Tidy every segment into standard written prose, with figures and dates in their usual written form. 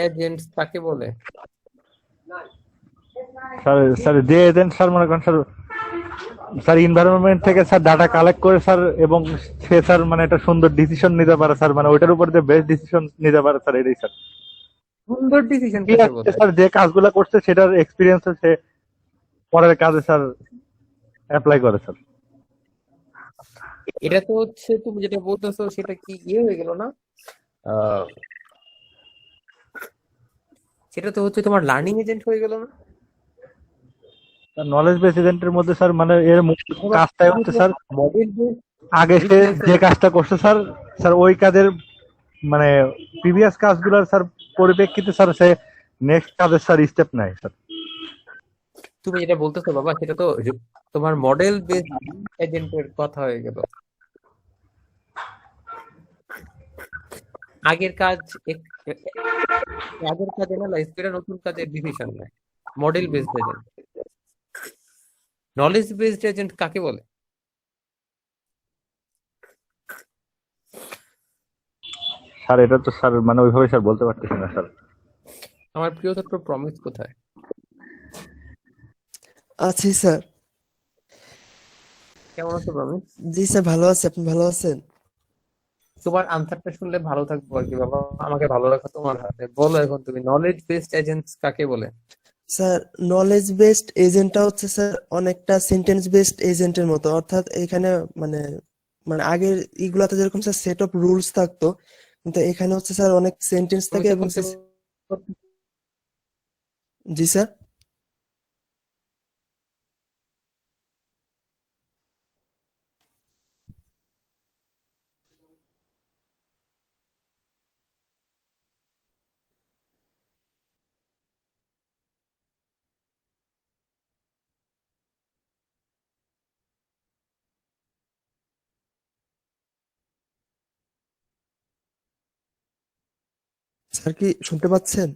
Agents কাকে বলে? Sir sir যে এজেন্ট স্যার মনে করেন স্যার স্যার এনভায়রনমেন্ট থেকে স্যার ডাটা কালেক্ট করে স্যার এবং সে স্যার মানে একটা সুন্দর ডিসিশন নিতে পারে স্যার মানে ওইটার উপর যে বেস্ট ডিসিশন নিতে পারে স্যার এটাই স্যার সুন্দর ডিসিশন কি কাকে আছে বলে? স্যার যে কাজগুলো করছে সেটার এক্সপিরিয়েন্স সে পরের কাজে স্যার অ্যাপ্লাই করে স্যার। এটা তো হচ্ছে তুমি যেটা বলতেছো সেটা কি ইয়ে হয়ে গেল না? আহ, সেটা তো হচ্ছে তোমার লার্নিং এজেন্ট হয়ে গেল না? নলেজ বেস এজেন্টের মধ্যে স্যার মানে এর মূল কাজটাই হচ্ছে স্যার মডেল বেস আগে সে যে রিপ্লেসেবল। কাজটা করছে স্যার স্যার ওই কাজের মানে প্রিভিয়াস কাজগুলোর স্যার পরিপ্রেক্ষিতে স্যার সে নেক্সট কাজের স্যার স্টেপ নেয় স্যার। তুমি যেটা বলতেছো বাবা সেটা তো তোমার মডেল বেস এজেন্টের কথা হয়ে গেল। আগের কাজ আগের কাজ এনালাইজ করে নতুন কাজের ডিসিশন নেয়, model based agent. Knowledge based agent কাকে বলে? স্যার এটা তো স্যার মানে ওইভাবে স্যার বলতে পারতেছি না স্যার। আমার প্রিয় ছাত্র প্রমিস কোথায়? আছি স্যার। কেমন আছো প্রমিস? জি স্যার, ভালো আছি। আপনি ভালো আছেন? তোমার আনসারটা শুনলে ভালো থাকবো আর কি বাবা। আমাকে ভালো রাখো তোমার হাতে। বলো এখন তুমি নলেজ বেসড এজেন্টস কাকে বলে? স্যার, নলেজ বেসড এজেন্টটা হচ্ছে স্যার অনেকটা সেন্টেন্স বেসড এজেন্টের মতো, অর্থাৎ এখানে মানে মানে আগের ইগুলাতে যেরকম স্যার সেট অফ রুলস থাকতো, কিন্তু এখানে হচ্ছে স্যার অনেক সেন্টেন্স থাকে প্রমিসে এবং করতে জি স্যার। স্যার কি শুনতে পাচ্ছেন?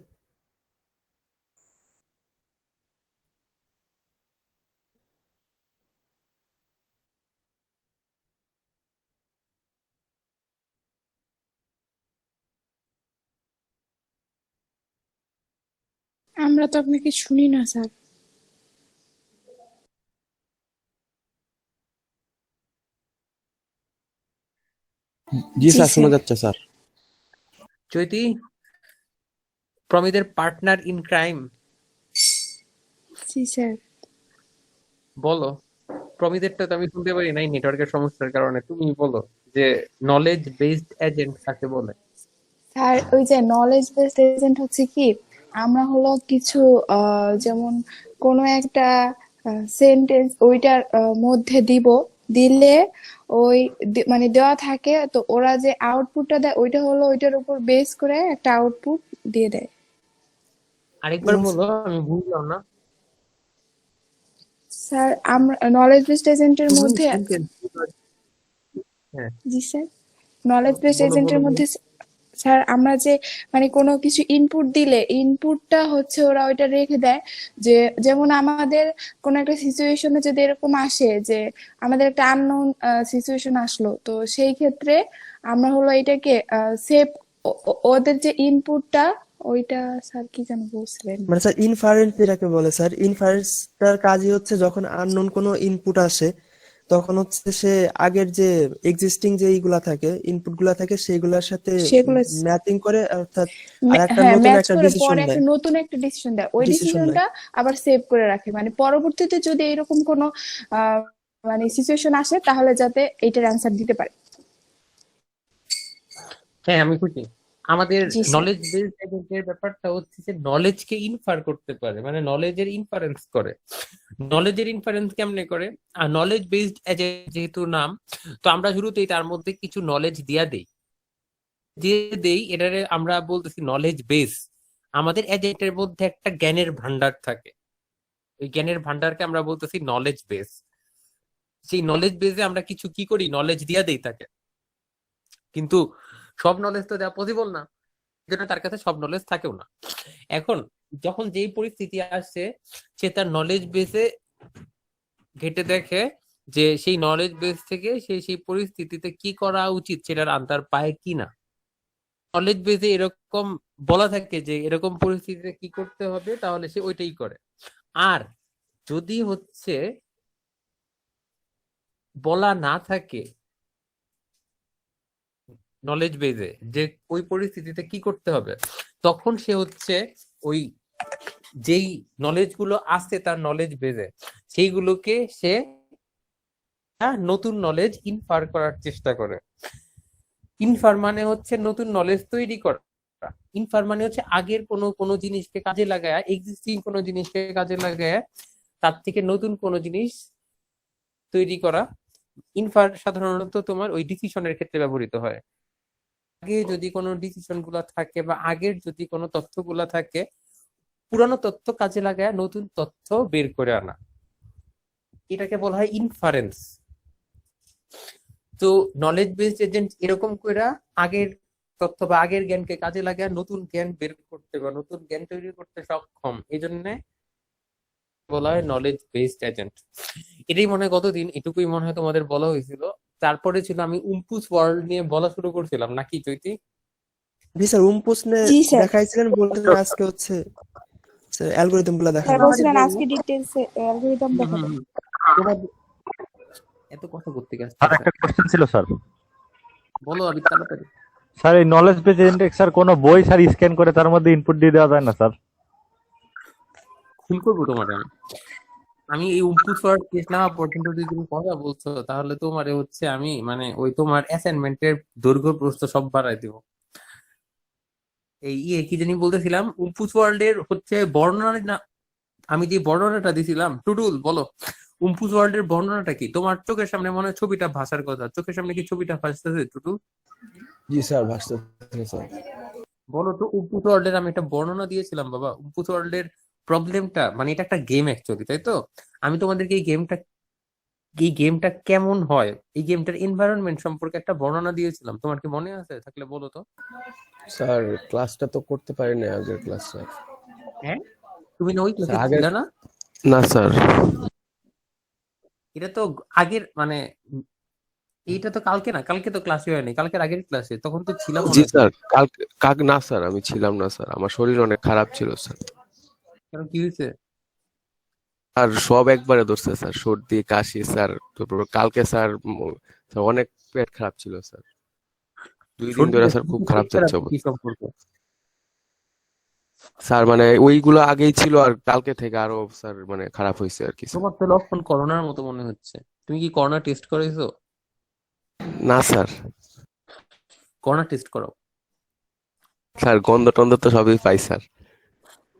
আমরা তো আপনাকে শুনি না স্যার। জি জি স্যার, শোনা স্যার। যাচ্ছে স্যার। চৈতি, প্রমিদের পার্টনার ইন ক্রাইম জি স্যার। বলো। প্রমিদেরটা তো আমি শুনতে পারি নাই নেটওয়ার্কের সমস্যার কারণে। তুমি বলো যে নলেজ বেসড এজেন্ট কাকে বলে? স্যার, ওই যে নলেজ বেসড এজেন্ট হচ্ছে কি, আমরা হলো কিছু যেমন কোনো একটা সেন্টেন্স ওইটার মধ্যে দিলে ওই মানে দেওয়া থাকে, তো ওরা যে আউটপুটটা দেয় ওইটা হলো ওইটার উপর বেস করে একটা আউটপুট দিয়ে দেয়। আরেকবার এবং বলো, আমি বুঝলাম না। স্যার, আমরা নলেজ বেসড এজেন্টের শুধু মধ্যে সেন্টেন্স। হ্যাঁ, জি স্যার, নলেজ বেসড বলো বলো এজেন্টের বলো। মধ্যে স্যার আমরা যে মানে কোনো কিছু ইনপুট দিলে ইনপুটটা হচ্ছে ওরা ওইটা রেখে দেয়, যে যেমন আমাদের কোনো একটা সিচুয়েশনে যদি এরকম আসে যে আমাদের একটা আননোন সিচুয়েশন আসলো, তো সেই ক্ষেত্রে আমরা হলো এটাকে সেভ, ওদের যে ইনপুটটা ওইটা স্যার কি যেন বলছিলেন। মানে স্যার ইনফারেন্স যেটাকে বলে স্যার, ইনফারেন্সটার কাজই হচ্ছে যখন আননোন কোনো ইনপুট আসে তখন হচ্ছে সে আগের যে এক্সিস্টিং যে ইগুলা থাকে, ইনপুট গুলা থাকে সেইগুলোর সাথে সেগুলো ম্যাপিং করে, অর্থাৎ আর একটা হ্যাঁ নতুন ম্যাচ একটা করে ডিসিশন পরে একটা নেয়। নতুন একটা ডিসিশন দেয়, ওই ডিসিশন নেয়। ডিসিশনটা আবার সেভ করে রাখে, মানে পরবর্তীতে যদি এরকম কোনো আহ মানে সিচুয়েশন আসে তাহলে যাতে এইটার অ্যান্সার দিতে পারে। হ্যাঁ, আমি খুশি। আমাদের জি স্যার। নলেজ বেসড এজেন্টের ব্যাপারটা হচ্ছে যে নলেজকে ইনফার করতে পারে, মানে নলেজের ইনফারেন্স করে। নলেজের ইনফারেন্স কেমনে করে? আর নলেজ বেসড এজেন্ট যেহেতু নাম, তো আমরা শুরুতেই তার মধ্যে কিছু নলেজ দিয়া দেই। দিয়ে দেই এটারে আমরা বলতেছি নলেজ বেস। আমাদের এজেন্টের মধ্যে একটা জ্ঞানের ভান্ডার থাকে, ওই জ্ঞানের ভান্ডারকে আমরা বলতেছি নলেজ বেস। সেই নলেজ বেসে আমরা কিছু কি করি, নলেজ দিয়া দেই তাকে। কিন্তু সব নলেজ তো দেওয়া পসিবল না, এই জন্য তার কাছে সব নলেজ থাকেও না। এখন যখন যেই পরিস্থিতি আসছে, সে তার নলেজ বেসে ঘেটে দেখে যে সেই নলেজ বেস থেকে সে সেই পরিস্থিতিতে কি করা উচিত সেটার আনসার পায় কিনা। নলেজ বেসে এরকম বলা থাকে যে এরকম পরিস্থিতিতে কি করতে হবে, তাহলে সে ওইটাই করে। আর যদি হচ্ছে বলা না থাকে নলেজ বেজে যে ওই পরিস্থিতিতে কি করতে হবে, তখন সে হচ্ছে ওই যেই নলেজ গুলো আছে তার নলেজ বেজে সেইগুলোকে সে নতুন নলেজ ইনফার করার চেষ্টা করে। ইনফার মানে হচ্ছে নতুন নলেজ তৈরি করা। ইনফার মানে হচ্ছে আগের কোনো কোনো জিনিসকে কাজে লাগায়, এক্সিস্টিং কোনো জিনিসকে কাজে লাগায় তার থেকে নতুন কোনো জিনিস তৈরি করা। ইনফার সাধারণত তোমার ওই ডিসিশনের ক্ষেত্রে ব্যবহৃত হয়। আগে যদি কোনো ডিসিশন গুলা থাকে বা আগের যদি কোনো তথ্যগুলা থাকে, পুরানো তথ্য কাজে লাগায় নতুন তথ্য বের করে আনা, এটাকে বলা হয় ইনফারেন্স। তো নলেজ বেসড এজেন্ট এরকম কইরা আগের তথ্য বা আগের জ্ঞানকে কাজে লাগায় নতুন জ্ঞান বের করতে বা নতুন জ্ঞান তৈরি করতে সক্ষম, এই জন্য বলা হয় নলেজ বেসড এজেন্ট। এটাই মনে হয় গতদিন এটুকুই মনে হয় তোমাদের বলা হয়েছিল। তারপরে ছিল আমি উম্পুস ওয়ার্ল্ড নিয়ে বলা শুরু করছিলাম নাকি চৈতি? জি স্যার, প্রশ্নে জি স্যার। দেখাইছিলেন, বলতেছেন আজকে হচ্ছে অ্যালগোরিদম গুলা স্যার দেখাবেন। বলছিলেন আজকে ডিটেলস অ্যালগরিদম হুম, দেখাবেন। হুম, হুম। তোমার এত কথা করতে গেছে আর একটা কোশ্চেন ছিল স্যার। বলো আমি তাড়াতাড়ি। স্যার এই নলেজ বেস ইন্ডেক্স স্যার কোনো বই স্যার স্ক্যান করে তার মধ্যে ইনপুট দিয়ে দেওয়া যায় না স্যার? ভুল করবো তোমার আমি এই উম্পুস ওয়ার্ড শেষ না হওয়া পর্যন্ত যদি তুমি কথা বলছো, তাহলে তোমারে হচ্ছে আমি মানে ওই তোমার অ্যাসাইনমেন্টের দৈর্ঘ্য প্রস্থ সব বাড়াই দিব। এই কি জানি বলতেছিলাম, উম্পুস ওয়ার্ল্ডের হচ্ছে বর্ণনা না, আমি যে বর্ণনাটা দিছিলাম, টুটুল বলো উম্পুস ওয়ার্ল্ডের বর্ণনাটা কি? তোমার চোখের সামনে মনে হয় ছবিটা ভাসার কথা, চোখের সামনে কি ছবিটা ভাসতেছে টুটুল? জি স্যার, ভাসতেছে স্যার। বলো তো উম্পুস ওয়ার্ল্ডের আমি একটা বর্ণনা দিয়েছিলাম বাবা। উম্পুস ওয়ার্ল্ডের প্রবলেমটা মানে এটা একটা গেম অ্যাকচুয়ালি, তাই তো? আমি তোমাদেরকে এই গেমটা কেমন হয়, এই গেমটার এনভায়রনমেন্ট সম্পর্কে একটা বর্ণনা দিয়েছিলাম, তোমার কি মনে আছে? থাকলে বলো তো। স্যার ক্লাসটা তো করতে পারি না, আগের ক্লাস স্যার। হ্যাঁ, তুমি না ওই ক্লাসে স্যার আগের, ছিলে না? না স্যার। এটা তো আগের মানে এইটা তো কালকে না, কালকে তো ক্লাসই হয়নি, কালকের আগের ক্লাসে তখন তো ছিলাম মনে জি হয় স্যার, তুমি। কাল না স্যার, আমি ছিলাম না স্যার, আমার শরীর অনেক খারাপ ছিল স্যার। কারণ কি হয়েছে? আর সব একবারে ধরছে স্যার, সর্দি কাশি স্যার। তারপর কালকে স্যার স্যার অনেক পেট খারাপ ছিল স্যার, 2 দিন সর্দি ধরে স্যার কাশি খুব কি খারাপ পেট খারাপ যাচ্ছে কি অবস্থা সম্পর্ক? স্যার। মানে ওইগুলো আগেই ছিল, আর কালকে থেকে আরো স্যার মানে খারাপ হয়েছে আর কি স্যার। তোমার তো লক্ষণ করোনার মতো মনে হচ্ছে। তুমি কি করোনা টেস্ট করেছো? না স্যার। করোনা টেস্ট করো। স্যার গন্ধ টন্ধ তো সবই পাই স্যার।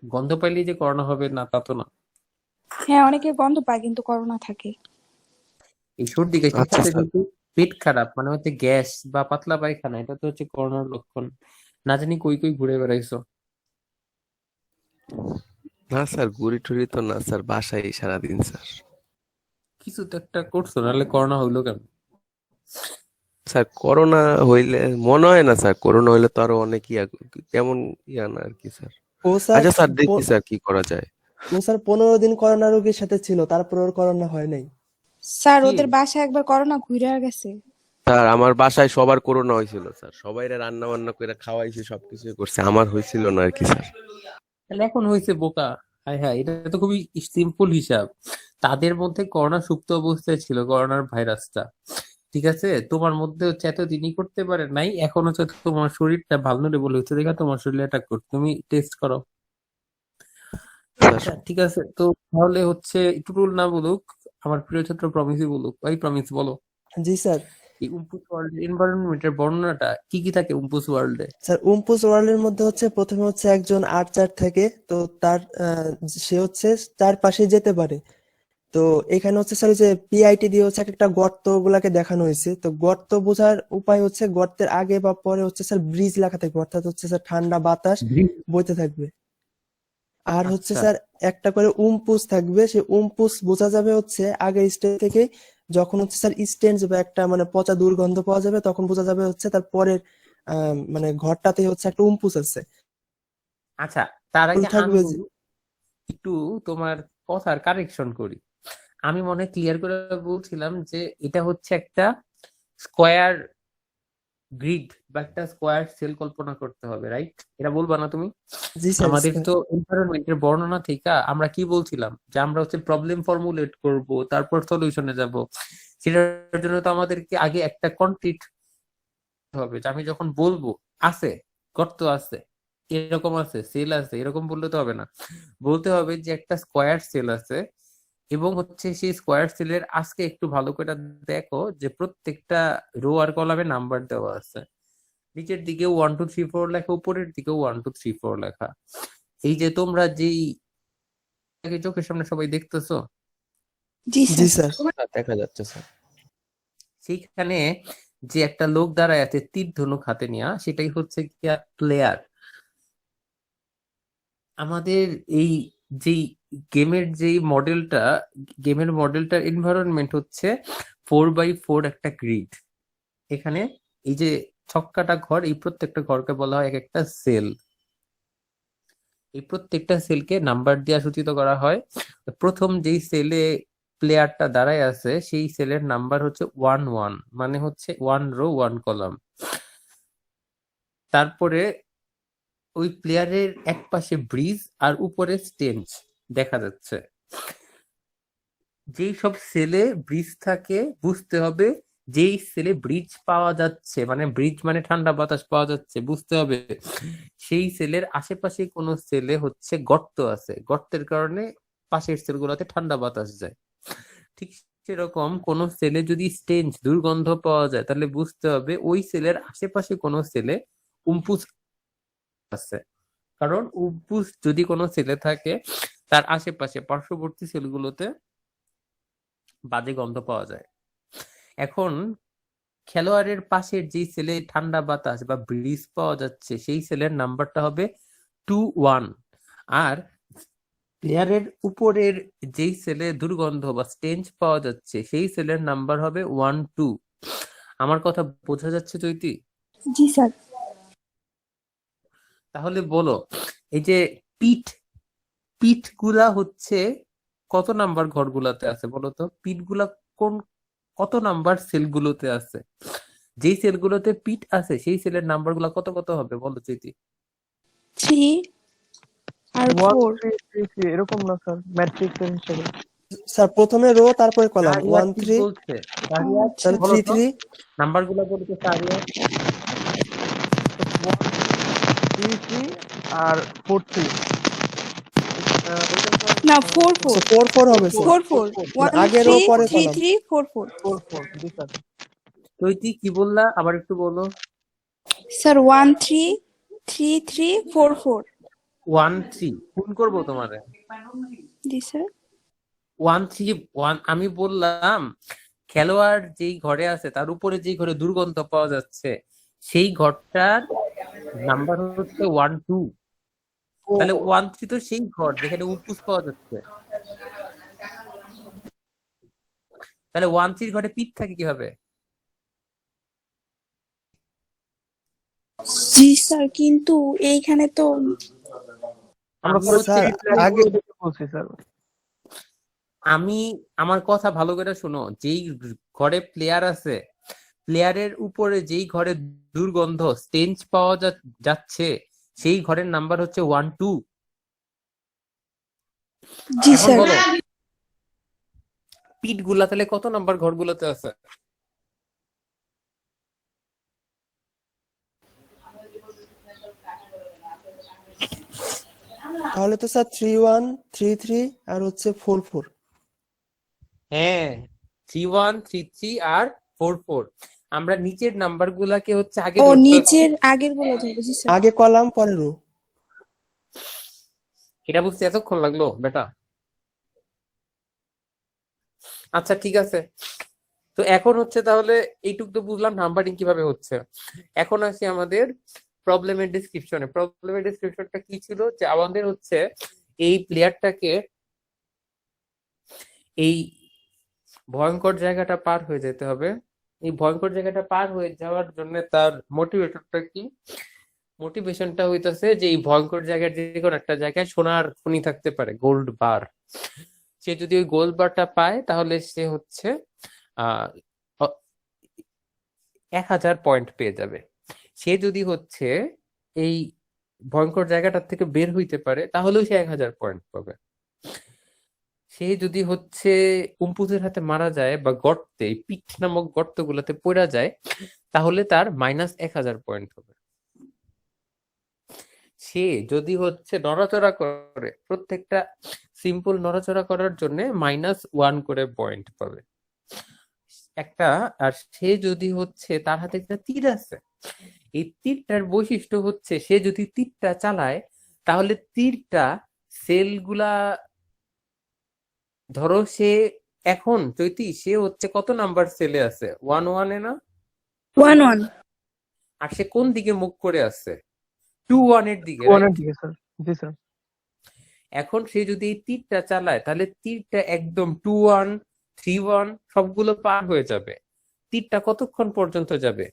গন্ধ পাইলেই যে করোনা হবে না তা তো না। হ্যাঁ, অনেকে গন্ধ পায় কিন্তু করোনা থাকে। এই সর্দি কাশির আচ্ছা সাথে স্যার। কিন্তু পেট খারাপ মানে হচ্ছে গ্যাস বা পাতলা পায়খানা, এটা তো হচ্ছে করোনার লক্ষণ। না জানি কই কই ঘুরে বেড়াইছো। না স্যার, ঘুরি টুরি তো না স্যার, বাসায় সারাদিন স্যার। কিছু তো একটা করছো, নাহলে করোনা হইলো কেন? স্যার করোনা হইলে মনে হয় না স্যার, করোনা হইলে তো আরো অনেক তেমন না আর কি স্যার। ও স্যার, আচ্ছা স্যার, দেখি স্যার কি করা যায়। 15 দিন করোনা রোগীর সাথে ছিল, তারপর ওর করোনা হয় নাই। স্যার কি ওদের বাসায় একবার করোনা ঘুরে গেছে। স্যার আমার বাসায় সবার করোনা হয়েছিল স্যার, সবাই রান্না বান্না করে খাওয়াইছি, সবকিছু করছে, আমার হয়েছিল না আর কি স্যার। তাহলে এখন হয়েছে বোকা? হায় হায়, এটা তো খুবই সিম্পল হিসাব। তাদের মধ্যে করোনা সুপ্ত অবস্থায় ছিল, করোনার ভাইরাসটা, ঠিক আছে? তোমার মধ্যে হচ্ছে এতদিনই করতে পারে নাই, এখন হচ্ছে তোমার শরীরটা ভালনারেবল হচ্ছে দেখা তোমার শরীরে অ্যাটাক করছে, তুমি টেস্ট করো। স্যার আচ্ছা ঠিক আছে, তো তাহলে হচ্ছে একটু রুল না বলুক, আমার প্রিয় ছাত্র প্রমিসই বলুক। ভাই প্রমিস বলো, জি স্যার। এই উম্পুস ওয়ার্ল্ড এনভায়রনমেন্টের বর্ণনাটা কি কি থাকে উম্পুস ওয়ার্ল্ডে? স্যার উম্পুস ওয়ার্ল্ডের মধ্যে হচ্ছে প্রথমে হচ্ছে একজন আর্চার থাকে, তো তার সে হচ্ছে চারপাশে যেতে পারে। তো এখানে হচ্ছে স্যার যে পিআইটি দিয়ে হচ্ছে একটা গর্ত গুলাকে দেখানো হয়েছে। তো গর্ত বোঝার উপায় হচ্ছে গর্তের আগে বা পরে হচ্ছে স্যার ব্রিজ লেখা থাকবে, অর্থাৎ হচ্ছে স্যার ঠান্ডা বাতাস বইতে থাকবে। আর হচ্ছে আচ্ছা স্যার একটা করে উম্পুস থাকবে, সেই উম্পুস বোঝা যাবে হচ্ছে আগের স্টেজ থেকে। যখন হচ্ছে স্যার স্টেন্স বা একটা মানে পচা দুর্গন্ধ পাওয়া যাবে, তখন বোঝা যাবে হচ্ছে তার পরের মানে ঘরটাতে হচ্ছে একটা উম্পুস আছে। আচ্ছা, তার ফুল আগে থাকবে আমি যে। একটু তোমার কথার কারেকশন করি। আমি মনে ক্লিয়ার করে বলছিলাম যে এটা হচ্ছে একটা স্কোয়ার গ্রিড বা একটা স্কোয়ার সেল কল্পনা করতে হবে, রাইট? এটা বলবা না তুমি? জি স্যার আমাদের স্যার তো এনভায়রনমেন্টের বর্ণনা থেকে আমরা কি বলছিলাম যে আমরা হচ্ছে প্রবলেম ফর্মুলেট করব, তারপর সলিউশনে যাব। সেটার জন্য তো আমাদেরকে আগে একটা কন্ক্রিট হবে, যে আমি যখন বলবো আছে, গর্ত আছে, এরকম আছে, সেল আছে, এরকম বললে তো হবে না। বলতে হবে যে একটা স্কোয়ার সেল আছে, এবং হচ্ছে সেই স্কোয়ার সেলের আজকে একটু ভালো করে দেখো যে প্রত্যেকটা রো আর কলামে নাম্বার দেওয়া আছে। নিচের দিকে 1 2 3 4 লেখা, উপরের দিকেও 1 2 3 4 লেখা। এই যে তোমরা যেই চোখের সামনে সবাই দেখতেছো, জি জি স্যার। স্যার দেখা যাচ্ছে স্যার। সেইখানে যে একটা লোক দাঁড়ায় আছে তীর ধনুক হাতে নিয়ে, সেটাই হচ্ছে গিয়া প্লেয়ার। আমাদের এই যেই গেমের মডেলটার এনভায়রনমেন্ট হচ্ছে 4x4 একটা গ্রিড। এখানে এই যে ছক্কাটা ঘর, এই প্রত্যেকটা ঘরকে বলা হয় এক একটা সেল। এই প্রত্যেকটা সেলকে নাম্বার দিয়ে সূচিত করা হয়। প্রথম যেই সেলে প্লেয়ারটা দাঁড়ায় আছে সেই সেলের নাম্বার হচ্ছে 1 1, মানে হচ্ছে 1 রো 1 কলাম। তারপরে ওই প্লেয়ারের এক পাশে ব্রিজ আর উপরে স্টেঞ্জ দেখা যাচ্ছে। যেই সব সেলে ব্রিজ থাকে, বুঝতে হবে যেই সেলে ব্রিজ পাওয়া যাচ্ছে, মানে ব্রিজ মানে ঠান্ডা বাতাস পাওয়া যাচ্ছে, বুঝতে হবে সেই সেলের আশেপাশে কোনো সেলে হচ্ছে গর্ত আছে, গর্তের কারণে পাশের সেলগুলোতে ঠান্ডা বাতাস যায়। ঠিক সেরকম কোন সেলে যদি স্টেঞ্জ দুর্গন্ধ পাওয়া যায়, তাহলে বুঝতে হবে ওই সেলের আশেপাশে কোনো সেলে উম্পুস আছে। কারণ উম্পুস যদি কোনো সেলে থাকে, তার আশেপাশে পার্শ্ববর্তী সেলগুলোতে বাজে গন্ধ পাওয়া যায়। এখন খেলোয়াড়ের পাশের যেই সেলে ঠান্ডা বাতাস বা ব্রিজ পাওয়া যাচ্ছে, সেই সেলের নাম্বারটা হবে 2 1। আর প্লেয়ারের উপরের যেই সেলে দুর্গন্ধ বা স্টেঞ্জ পাওয়া যাচ্ছে, সেই সেলের নাম্বার হবে 1 2। আমার কথা বোঝা যাচ্ছে চৈতি? জি স্যার। তাহলে বলো, এই যে পিঠ পিঠ গুলা হচ্ছে কত নাম্বার ঘরগুলাতে আছে বলো তো? পিঠ গুলা কোন কত নাম্বার সেলগুলোতে আছে? যেই সেলগুলোতে পিঠ আছে সেই সেলের নাম্বার গুলা কত কত হবে বলো চৈতি? 3 আর 4। 1 3 3 3 এরকম না স্যার, ম্যাট্রিক্সের হিসেবে। স্যার প্রথমে রো তারপরে কলাম সারিয়া 1 ঠিক 3 বলছে। সারিয়া তাহলে বলো 3 তো 3 নাম্বার গুলা বলো তো সারিয়া। 1 3 3 আর 4 3। না 4 আচ্ছা 4 4 4 হবে স্যার 4 4 মানে 1 আগে রো 3 পরে 3 কলাম 3 4 4। 4 4 জি স্যার। চৈতি কি বললা আবার একটু বলো। স্যার 1 3 3 3 4 4। 1 3 ফোন করবো তোমারে। জি স্যার। 1 3 1 আমি বললাম খেলোয়াড় যেই ঘরে আছে তার উপরে যেই ঘরে দুর্গন্ধ পাওয়া যাচ্ছে, সেই ঘরটার নাম্বার হচ্ছে 1 2। তাহলে 1 3 তো সেই ঘর যেখানে উপুস পাওয়া যাচ্ছে। তাহলে 1 3 ঘরে পিঠ থাকে কিভাবে? জি স্যার, কিন্তু এইখানে তো আমরা আমি পরে হচ্ছে স্যার আগে বলছি স্যার। আমি আমার কথা ভালো করে শোনো, যেই ঘরে প্লেয়ার আছে, প্লেয়ারের উপরে যেই ঘরে দুর্গন্ধ স্টেঞ্জ পাওয়া যাচ্ছে, সেই ঘরের নাম্বার হচ্ছে 1 2। জি এখন স্যার। বলো পিঠ গুলা তাহলে কত নাম্বার ঘরগুলোতে আছে? তাহলে তো স্যার 3 1 3 3 আর হচ্ছে 4 4 হ্যাঁ, 3 1 3 3 আর 4 4। আমরা নিচের নাম্বার গুলাকে হচ্ছে আগে ও ধরতেছি। নিচের আগের গুলো ধরবো। জি স্যার। আগে কলাম পরে রো এটা বুঝতে এতক্ষণ লাগলো বেটা? আচ্ছা ঠিক আছে। তো এখন হচ্ছে তাহলে এইটুক তো বুঝলাম নাম্বারিং কিভাবে হচ্ছে। এখন আসি আমাদের প্রবলেমের ডিসক্রিপশনে। প্রবলেমের ডিসক্রিপশনটা কি ছিল, যে আমাদের হচ্ছে এই প্লেয়ারটাকে এই ভয়ঙ্কর জায়গাটা পার হয়ে যেতে হবে। এই ভয়ঙ্কর জায়গাটা পার হয়ে যাওয়ার জন্য তার মোটিভেটরটা কি? মোটিভেশনটা হইতাছে যে এই ভয়ঙ্কর জায়গার যে কোনো একটা জায়গায় সোনার খনি থাকতে পারে, গোল্ড বার। সে যদি ওই গোল্ড বারটা পায়, তাহলে সে হচ্ছে আহ 1000 পয়েন্ট পেয়ে যাবে। সে যদি হচ্ছে এই ভয়ঙ্কর জায়গাটার থেকে বের হইতে পারে তাহলেও সে 1000 পয়েন্ট পাবে। সে যদি হচ্ছে উম্পুজের হাতে মারা যায় বা গর্তে, এই পিট নামক গর্তগুলোতে পড়া যায়, তাহলে তার -1000 পয়েন্ট হবে। সে যদি হচ্ছে নড়াচড়া করে, প্রত্যেকটা সিম্পল নড়াচড়া করার জন্য -1 করে পয়েন্ট পাবে একটা। আর সে যদি হচ্ছে, তার হাতে একটা তীর আছে, এই তীরটার বৈশিষ্ট্য হচ্ছে সে যদি তীরটা চালায় তাহলে তীরটা সেলগুলা, ধরো সে এখন চৈতি সে হচ্ছে কত নাম্বার সেলে আছে, 1-1 না? 1-1। আর সে কোন দিকে মুখ করে আছে? 2-1 এর দিকে, ওয়ানের রাইট? দিকে স্যার। জি স্যার। এখন সে যদি এই তীরটা চালায় তাহলে তীরটা একদম 2-1, 3-1 সবগুলো পার হয়ে যাবে। তীরটা কতক্ষণ পর্যন্ত যাবে?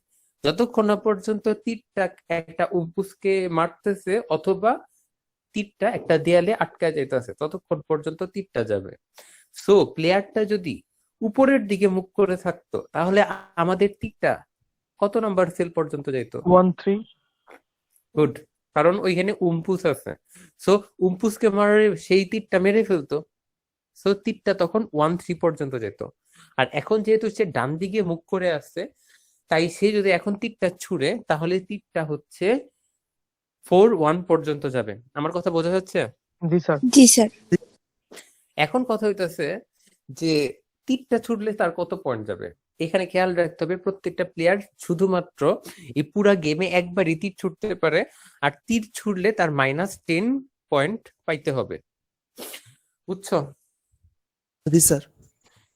যতক্ষণ না পর্যন্ত তীরটা একটা উপুসকে মারতেছে অথবা তীরটা একটা দেয়ালে আটকায় যাইতেছে, ততক্ষণ পর্যন্ত তীরটা যাবে। সো প্লেয়ারটা যদি উপরের দিকে মুখ করে থাকতো তাহলে আমাদের তীরটা কত নাম্বার সেল পর্যন্ত যাইতো? 1-3। গুড, কারণ ওইখানে উম্পুস আছে। সো উম্পুসকে মারে সেই তীরটা মেরে ফেলতো, সো তীরটা তখন 1-3 পর্যন্ত যেত। আর এখন যেহেতু সে ডান দিকে মুখ করে আসছে, তাই সে যদি এখন তীরটা ছুড়ে তাহলে তীরটা হচ্ছে 4-1 পর্যন্ত যাবে। আমার কথা বোঝা যাচ্ছে? জি স্যার। জি স্যার। এখন কথা হইতাছে যে তীরটা ছুটলে তার কত পয়েন্ট যাবে। এখানে খেয়াল রাখতে হবে প্রত্যেকটা প্লেয়ার শুধুমাত্র এই পুরা গেমে একবারই তীর ছুটতে পারে, আর তীর ছুড়লে তার -10 পয়েন্ট পাইতে হবে। বুঝছো? জি স্যার।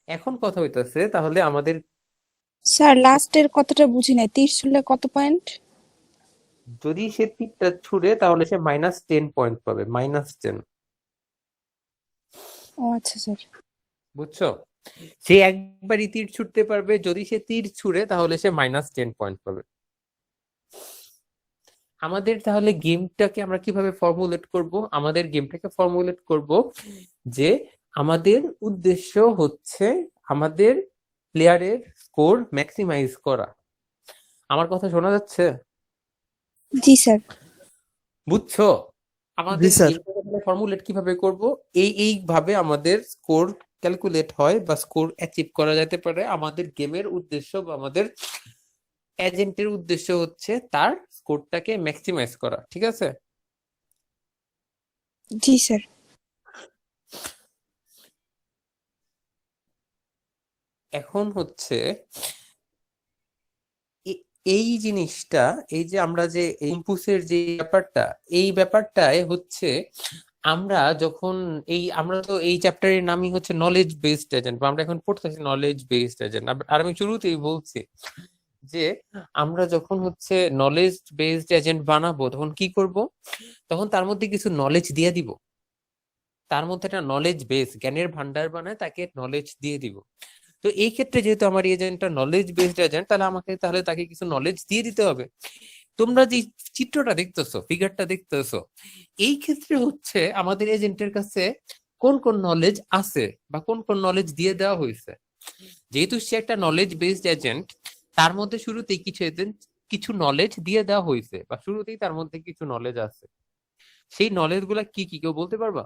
এখন কথা হইতাছে তাহলে আমাদের, স্যার লাস্টের কথাটা বুঝি নাই, 30 ছুড়লে কত পয়েন্ট? যদি সে তীরটা ছুড়ে তাহলে সে -10 পয়েন্ট পাবে, -10। ও আচ্ছা স্যার। বুঝছো? সে একবারই তীর ছুটতে পারবে, যদি সে তীর ছুড়ে তাহলে সে -10 পয়েন্ট পাবে। আমাদের তাহলে গেমটাকে আমরা কিভাবে ফর্মুলেট করব? আমাদের গেমটাকে ফর্মুলেট করব যে আমাদের উদ্দেশ্য হচ্ছে আমাদের প্লেয়ারের স্কোর ম্যাক্সিমাইজ করা। আমার কথা শোনা যাচ্ছে? জি স্যার। বুঝছো? জি আমাদের স্যার। গেমটাকে আমরা ফর্মুলেট কিভাবে করব? এইভাবে আমাদের স্কোর ক্যালকুলেট হয় বা স্কোর অ্যাচিভ করা যেতে পারে। আমাদের গেমের উদ্দেশ্য বা আমাদের এজেন্টের উদ্দেশ্য হচ্ছে তার স্কোরটাকে ম্যাক্সিমাইজ করা, ঠিক আছে? জি স্যার। এখন হচ্ছে এই জিনিসটা, এই যে আমরা যে ইম্পুসের যে ব্যাপারটা, এই ব্যাপারটায় হচ্ছে আমরা যখন আমরা তো এই চ্যাপ্টারের নামই হচ্ছে নলেজ বেসড এজেন্ট, বা আমরা এখন পড়তেছি নলেজ বেসড এজেন্ট। আর আমি শুরুতেই বলছি যে আমরা যখন হচ্ছে নলেজ বেসড এজেন্ট বানাবো তখন কি করব? তখন তার মধ্যে কিছু নলেজ দিয়ে দিব, তার মধ্যে একটা নলেজ বেস, জ্ঞানের ভান্ডার বানায় তাকে নলেজ দিয়ে দিব। তো এই ক্ষেত্রে যেহেতু আমার এজেন্টটা নলেজ বেসড এজেন্ট, তাহলে তাকে কিছু নলেজ দিয়ে দিতে হবে। তোমরা যে চিত্রটা দেখতেছো, ফিগারটা দেখতেছো, এই ক্ষেত্রে হচ্ছে আমাদের এজেন্টের কাছে কোন কোন নলেজ আছে বা কোন কোন নলেজ দিয়ে দেওয়া হয়েছে। যেহেতু সে একটা নলেজ বেসড এজেন্ট, তার মধ্যে শুরুতেই কিছু নলেজ দিয়ে দেওয়া হয়েছে, বা শুরুতেই তার মধ্যে কিছু নলেজ আছে। সেই নলেজ গুলা কি কি কেউ বলতে পারবা?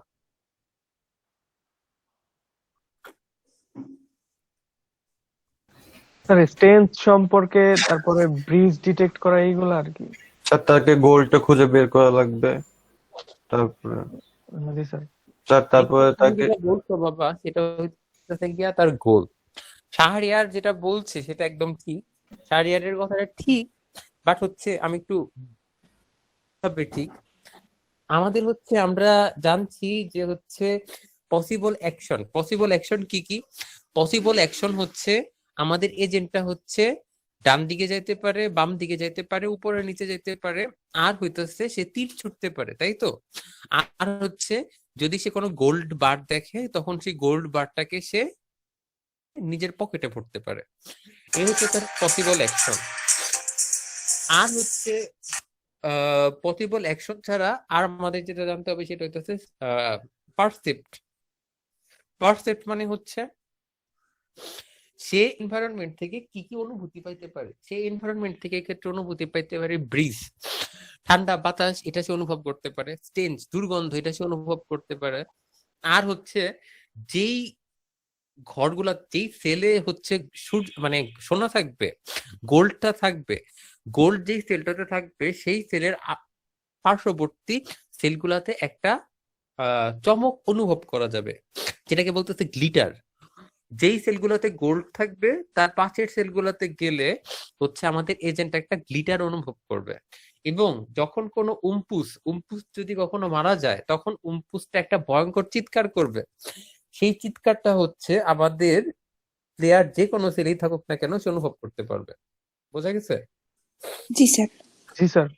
স্যার স্টেন্স সম্পর্কে, তারপরে ব্রিজ ডিটেক্ট করা, এইগুলো আর কি। স্যার তাকে গোলটা খুঁজে বের করা লাগবে। তারপরে জি স্যার। স্যার তারপরে তুমি তাকে যেটা বলছো বাবা সেটা হচ্ছে গিয়া তার গোল। শাহরিয়ার যেটা বলছে সেটা একদম ঠিক, শাহরিয়ারের কথাটা ঠিক, বাট হচ্ছে আমি একটু ভাবে ঠিক। আমাদের হচ্ছে আমরা জানছি যে হচ্ছে পসিবল অ্যাকশন কি কি? পসিবল অ্যাকশন হচ্ছে আমাদের এজেন্টটা হচ্ছে ডান দিকে যাইতে পারে, বাম দিকে যাইতে পারে, উপরে নিচে যাইতে পারে, আর হইতেছে সে তীর ছুটতে পারে, তাই তো? আর হচ্ছে যদি সে কোনো গোল্ড বার দেখে তখন সেই গোল্ড বারটাকে সে নিজের পকেটে ভরতে পারে। এই হচ্ছে তার পসিবল অ্যাকশন। আর হচ্ছে পসিবল অ্যাকশন ছাড়া আর আমাদের যেটা জানতে হবে সেটা হচ্ছে পারসেপ্ট। পারসেপ্ট মানে হচ্ছে সে এনভায়রনমেন্ট থেকে কি কি অনুভূতি পাইতে পারে? সে এনভায়রনমেন্ট থেকে এক্ষেত্রে অনুভূতি পাইতে পারে ব্রিজ, ঠান্ডা বাতাস, এটা সে অনুভব করতে পারে। স্টেঞ্জ, দুর্গন্ধ, এটা সে অনুভব করতে পারে। আর হচ্ছে যেই ঘরগুলা, যেই সেলে হচ্ছে মানে সোনা থাকবে, গোল্ডটা থাকবে, গোল্ড যেই সেলটাতে থাকবে সেই সেলের পার্শ্ববর্তী সেলগুলাতে একটা চমক অনুভব করা যাবে, যেটাকে বলতেছে গ্লিটার। যেই সেলগুলোতে গোল্ড থাকবে তার পাশের সেলগুলোতে গেলে হচ্ছে আমাদের এজেন্ট একটা গ্লিটার অনুভব করবে। এবং যখন কোনো উম্পুস যদি কখনো মারা যায়, তখন উম্পুসটা একটা ভয়ঙ্কর চিৎকার করবে। সেই চিৎকারটা হচ্ছে আমাদের প্লেয়ার যে কোনো সেলেই থাকুক না কেন সে অনুভব করতে পারবে। বোঝা গেছে? জি স্যার। জি স্যার।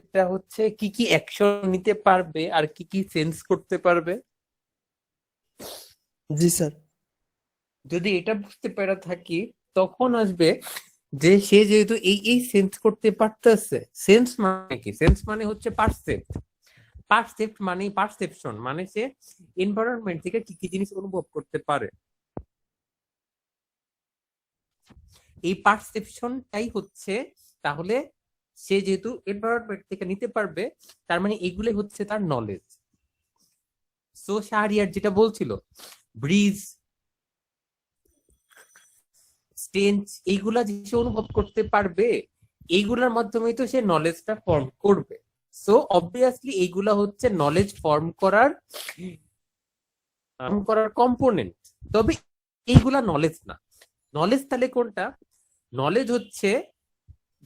এটা হচ্ছে কি কি অ্যাকশন নিতে পারবে আর কি কি সেন্স করতে পারবে। জি স্যার। যদি এটা বুঝতে পেরে থাকি, তখন আসবে যে সে যেহেতু এই এই সেন্স করতে পারতেছে। সেন্স মানে কি? সেন্স মানে হচ্ছে পারসেপ্ট। পারসেপ্ট মানে পারসেপশন, মানে সে এনভায়রনমেন্ট থেকে কি কি জিনিস অনুভব করতে পারে। এই পারসেপশনটাই হচ্ছে, তাহলে সে যেহেতু এনভায়রনমেন্ট থেকে নিতে পারবে, তার মানে এগুলো হচ্ছে তার নলেজ। সো শাহরিয়ার যেটা বলছিল, ব্রিজ, স্টেঞ্জ, এইগুলা যে সে অনুভব করতে পারবে, এইগুলার মাধ্যমেই তো সে নলেজটা ফর্ম করবে। সো অবভিয়াসলি এইগুলা হচ্ছে নলেজ ফর্ম করার কম্পোনেন্ট। তবে এইগুলা নলেজ না। নলেজ তাহলে কোনটা? নলেজ হচ্ছে,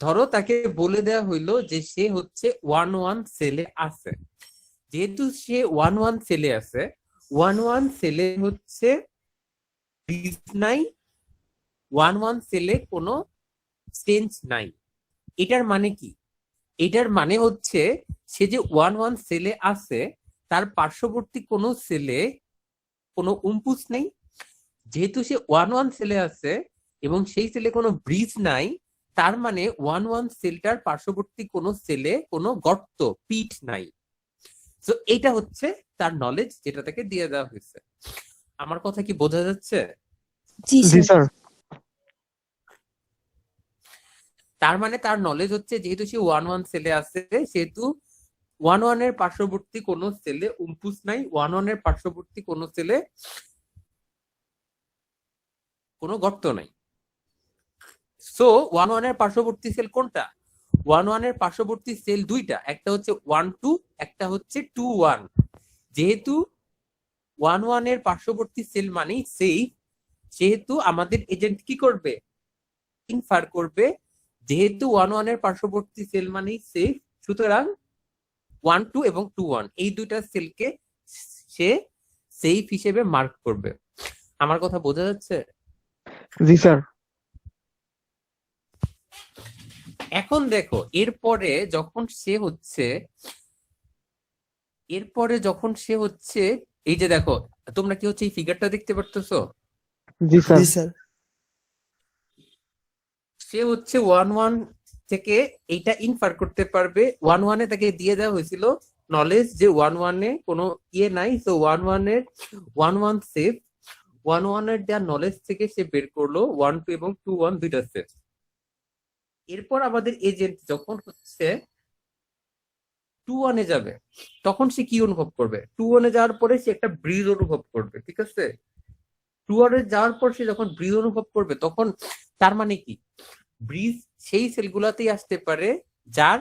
ধরো তাকে বলে দেওয়া হইলো যে সে হচ্ছে 1-1 সেলে আছে। যেহেতু সে 1-1 সেলে আছে, 1-1 সেলে হচ্ছে ব্রিজ নাই, 1-1 সেলে কোনো স্টেঞ্জ নাই। এটার মানে কি? এটার মানে হচ্ছে সে যে 1-1 সেলে আছে, তার পার্শ্ববর্তী কোনো সেলে কোনো উম্পুস নেই। যেহেতু সে 1-1 সেলে আছে এবং সেই সেলে কোনো ব্রিজ নাই, তার মানে 1-1 সেলটার পার্শ্ববর্তী কোনো সেলে কোনো গর্ত, পিট নাই। তো এটা হচ্ছে তার নলেজ, যেটা তাকে দিয়ে দেওয়া হয়েছে। আমার কথা কি বোঝা যাচ্ছে? জি জি স্যার। স্যার। তার মানে তার নলেজ হচ্ছে, যেহেতু সে 1-1 সেলে আছে, সেহেতু 1-1 এর পার্শ্ববর্তী কোনো সেলে উম্পুস নাই, 1-1 এর পার্শ্ববর্তী কোনো সেলে কোনো গর্ত নাই। সো 1-1 এর পার্শ্ববর্তী সেল কোনটা? 1-1 এর পার্শ্ববর্তী সেল দুইটা, একটা হচ্ছে 1-2, একটা হচ্ছে 2-1। যেহেতু 1-1 এর পার্শ্ববর্তী সেল মানেই সেফ, সেহেতু আমাদের এজেন্ট কি করবে? ইনফার করবে, যেহেতু 1-1 এর পার্শ্ববর্তী সেল মানেই সেফ, সুতরাং 1-2 এবং 2-1 এই দুইটা সেলকে সে সেফ হিসেবে মার্ক করবে। আমার কথা বোঝা যাচ্ছে? জি স্যার। এখন দেখো, এরপরে যখন সে হচ্ছে এই যে দেখো, তোমরা কি হচ্ছে এই ফিগারটা দেখতে পারতেছো? জি স্যার। জি স্যার। সে হচ্ছে 1-1 থেকে এইটা ইনফার করতে পারবে। 1-1 এ তাকে দিয়ে দেওয়া হয়েছিল নলেজ যে 1-1 এ কোনো ইয়ে নাই, তো 1-1 এর 1-1 সেফ। 1-1 এর দেওয়া নলেজ থেকে সে বের করলো 1-2 এবং 2-1 দুইটা সেফ। এরপর আমাদের এজেন্ট যখন হচ্ছে 2-1 এ যাবে, তখন সে কি অনুভব করবে? 2-1 এ যাওয়ার পরে সে একটা ব্রিজ অনুভব করবে, ঠিক আছে? 2-1 এ যাওয়ার পর সে যখন ব্রিজ অনুভব করবে, তখন তার মানে কি? ব্রিজ সেই সেলগুলাতেই আসতে পারে যার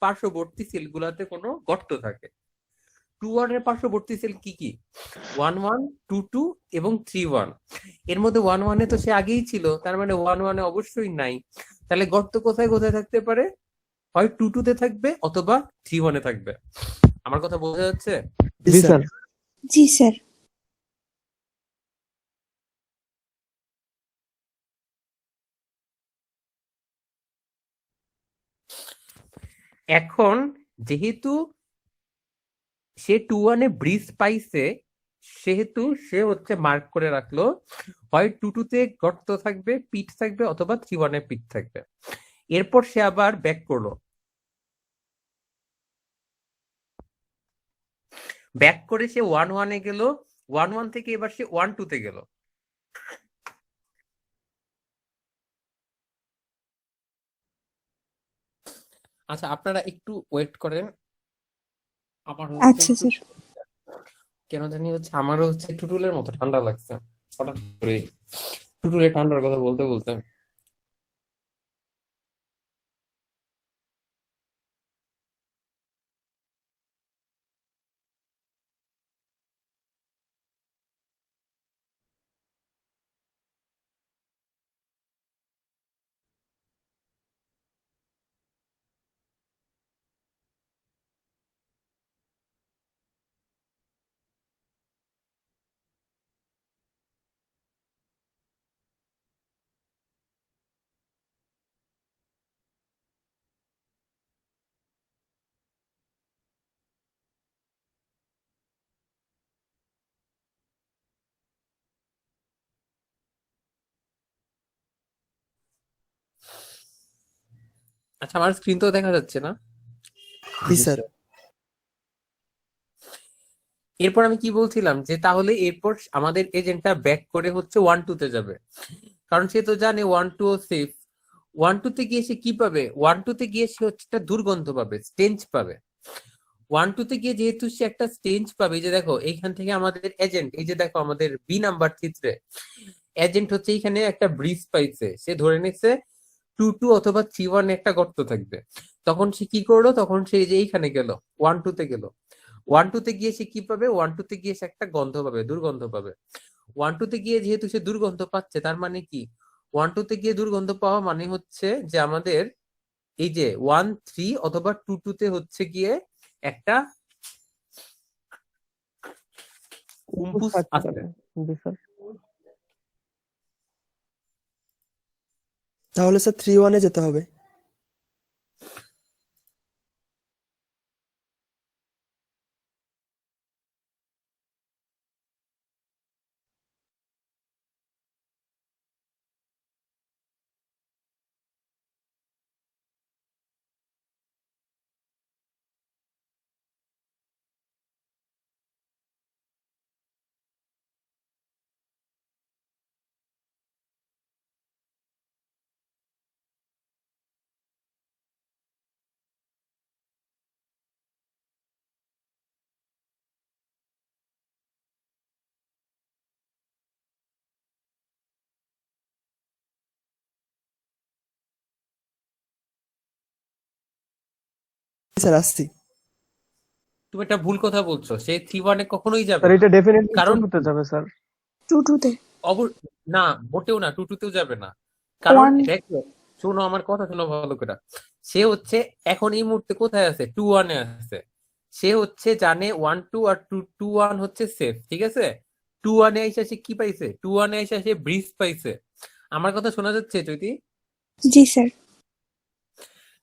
পার্শ্ববর্তী সেলগুলাতে কোনো গর্ত থাকে। 2-1 এর পার্শ্ববর্তী সেল কি কি? 1-1, 2-2 এবং 3-1। এর মধ্যে 1-1 এ তো সে আগেই ছিল, তার মানে 1-1 এ অবশ্যই নাই। তাহলে গর্ত কোথায় কোথায় থাকতে পারে? হয় 2-2 তে থাকবে অথবা 3-1 এ থাকবে। আমার কথা বোঝা যাচ্ছে? জি জি স্যার। স্যার। জি স্যার। এখন যেহেতু সে 2-1 ব্রিজ পাইছে, সেহেতু সে হচ্ছে মার্ক করে রাখলো হয় 2-2 গর্ত থাকবে, পিট থাকবে, অথবা 3-1 পিট থাকবে। এরপর সে আবার ব্যাক করলো, ব্যাক করে সে 1-1 গেল, 1-1 থেকে এবার সে 1-2 গেল। আচ্ছা, আপনারা একটু ওয়েট করেন, আমার হচ্ছে আচ্ছা একটু স্যার। কেন জানি হচ্ছে আমারও হচ্ছে টুটুলের মতো ঠান্ডা লাগছে হঠাৎ করে, টুটুলের ঠান্ডার কথা বলতে বলতে। আচ্ছা, আমার স্ক্রিন তো দেখা যাচ্ছে না। জি জি স্যার। স্যার। এরপর আমি কি বলছিলাম, যে তাহলে এরপর আমাদের এজেন্টটা ব্যাক করে হচ্ছে 1-2 যাবে, কারণ সে তো জানে 1-2 সেফ। 1-2 গিয়ে সে কি পাবে? 1-2 গিয়ে সে হচ্ছে একটা দুর্গন্ধ পাবে, স্টেঞ্চ পাবে। 1-2 গিয়ে যেহেতু সে একটা স্টেঞ্চ পাবে, এই যে দেখো এইখান থেকে আমাদের এজেন্ট, এই যে দেখো আমাদের বি নাম্বার চিত্রে এজেন্ট হচ্ছে এইখানে একটা ব্রিজ পাইছে, সে ধরে নিচ্ছে 2-2 অথবা 3-1 একটা গর্ত থাকবে। তখন সে কি করলো? তখন সে এই যে এইখানে গেল, 1-2 গেল। 1-2 গিয়ে সে কি পাবে? 1-2 গিয়ে সে একটা গন্ধ পাবে, দুর্গন্ধ পাবে। 1-2 গিয়ে যেহেতু সে দুর্গন্ধ পাচ্ছে, তার মানে কি? 1-2 গিয়ে দুর্গন্ধ পাওয়া মানে হচ্ছে যে আমাদের এই যে 1-3 অথবা 2-2 হচ্ছে গিয়ে একটা উপোস গম্বুজ থাকতে আছে। পারে। জি স্যার। তাহলে স্যার 3-1 যেতে হবে। স্যার আসছি। তুমি একটা ভুল কথা বলছো, সে 3-1 কখনোই যাবে স্যার না। এটা ডেফিনেটলি কারণ টুটুতে যাবে স্যার। 2-2 না, মোটেও না, 2-2 যাবে না। কারণ 1 দেখো, শোনো আমার কথা, শোনো ভালো করে। সে হচ্ছে এখন এই মুহূর্তে কোথায় আছে? 2-1 আছে। সে হচ্ছে জানে 1-2 আর 2-1 হচ্ছে সেফ, ঠিক আছে? 2-1 এসে সে কি পাইছে? 2-1 এসে সে ব্রিজ পাইছে। আমার কথা শোনা যাচ্ছে চৈতি? জি স্যার।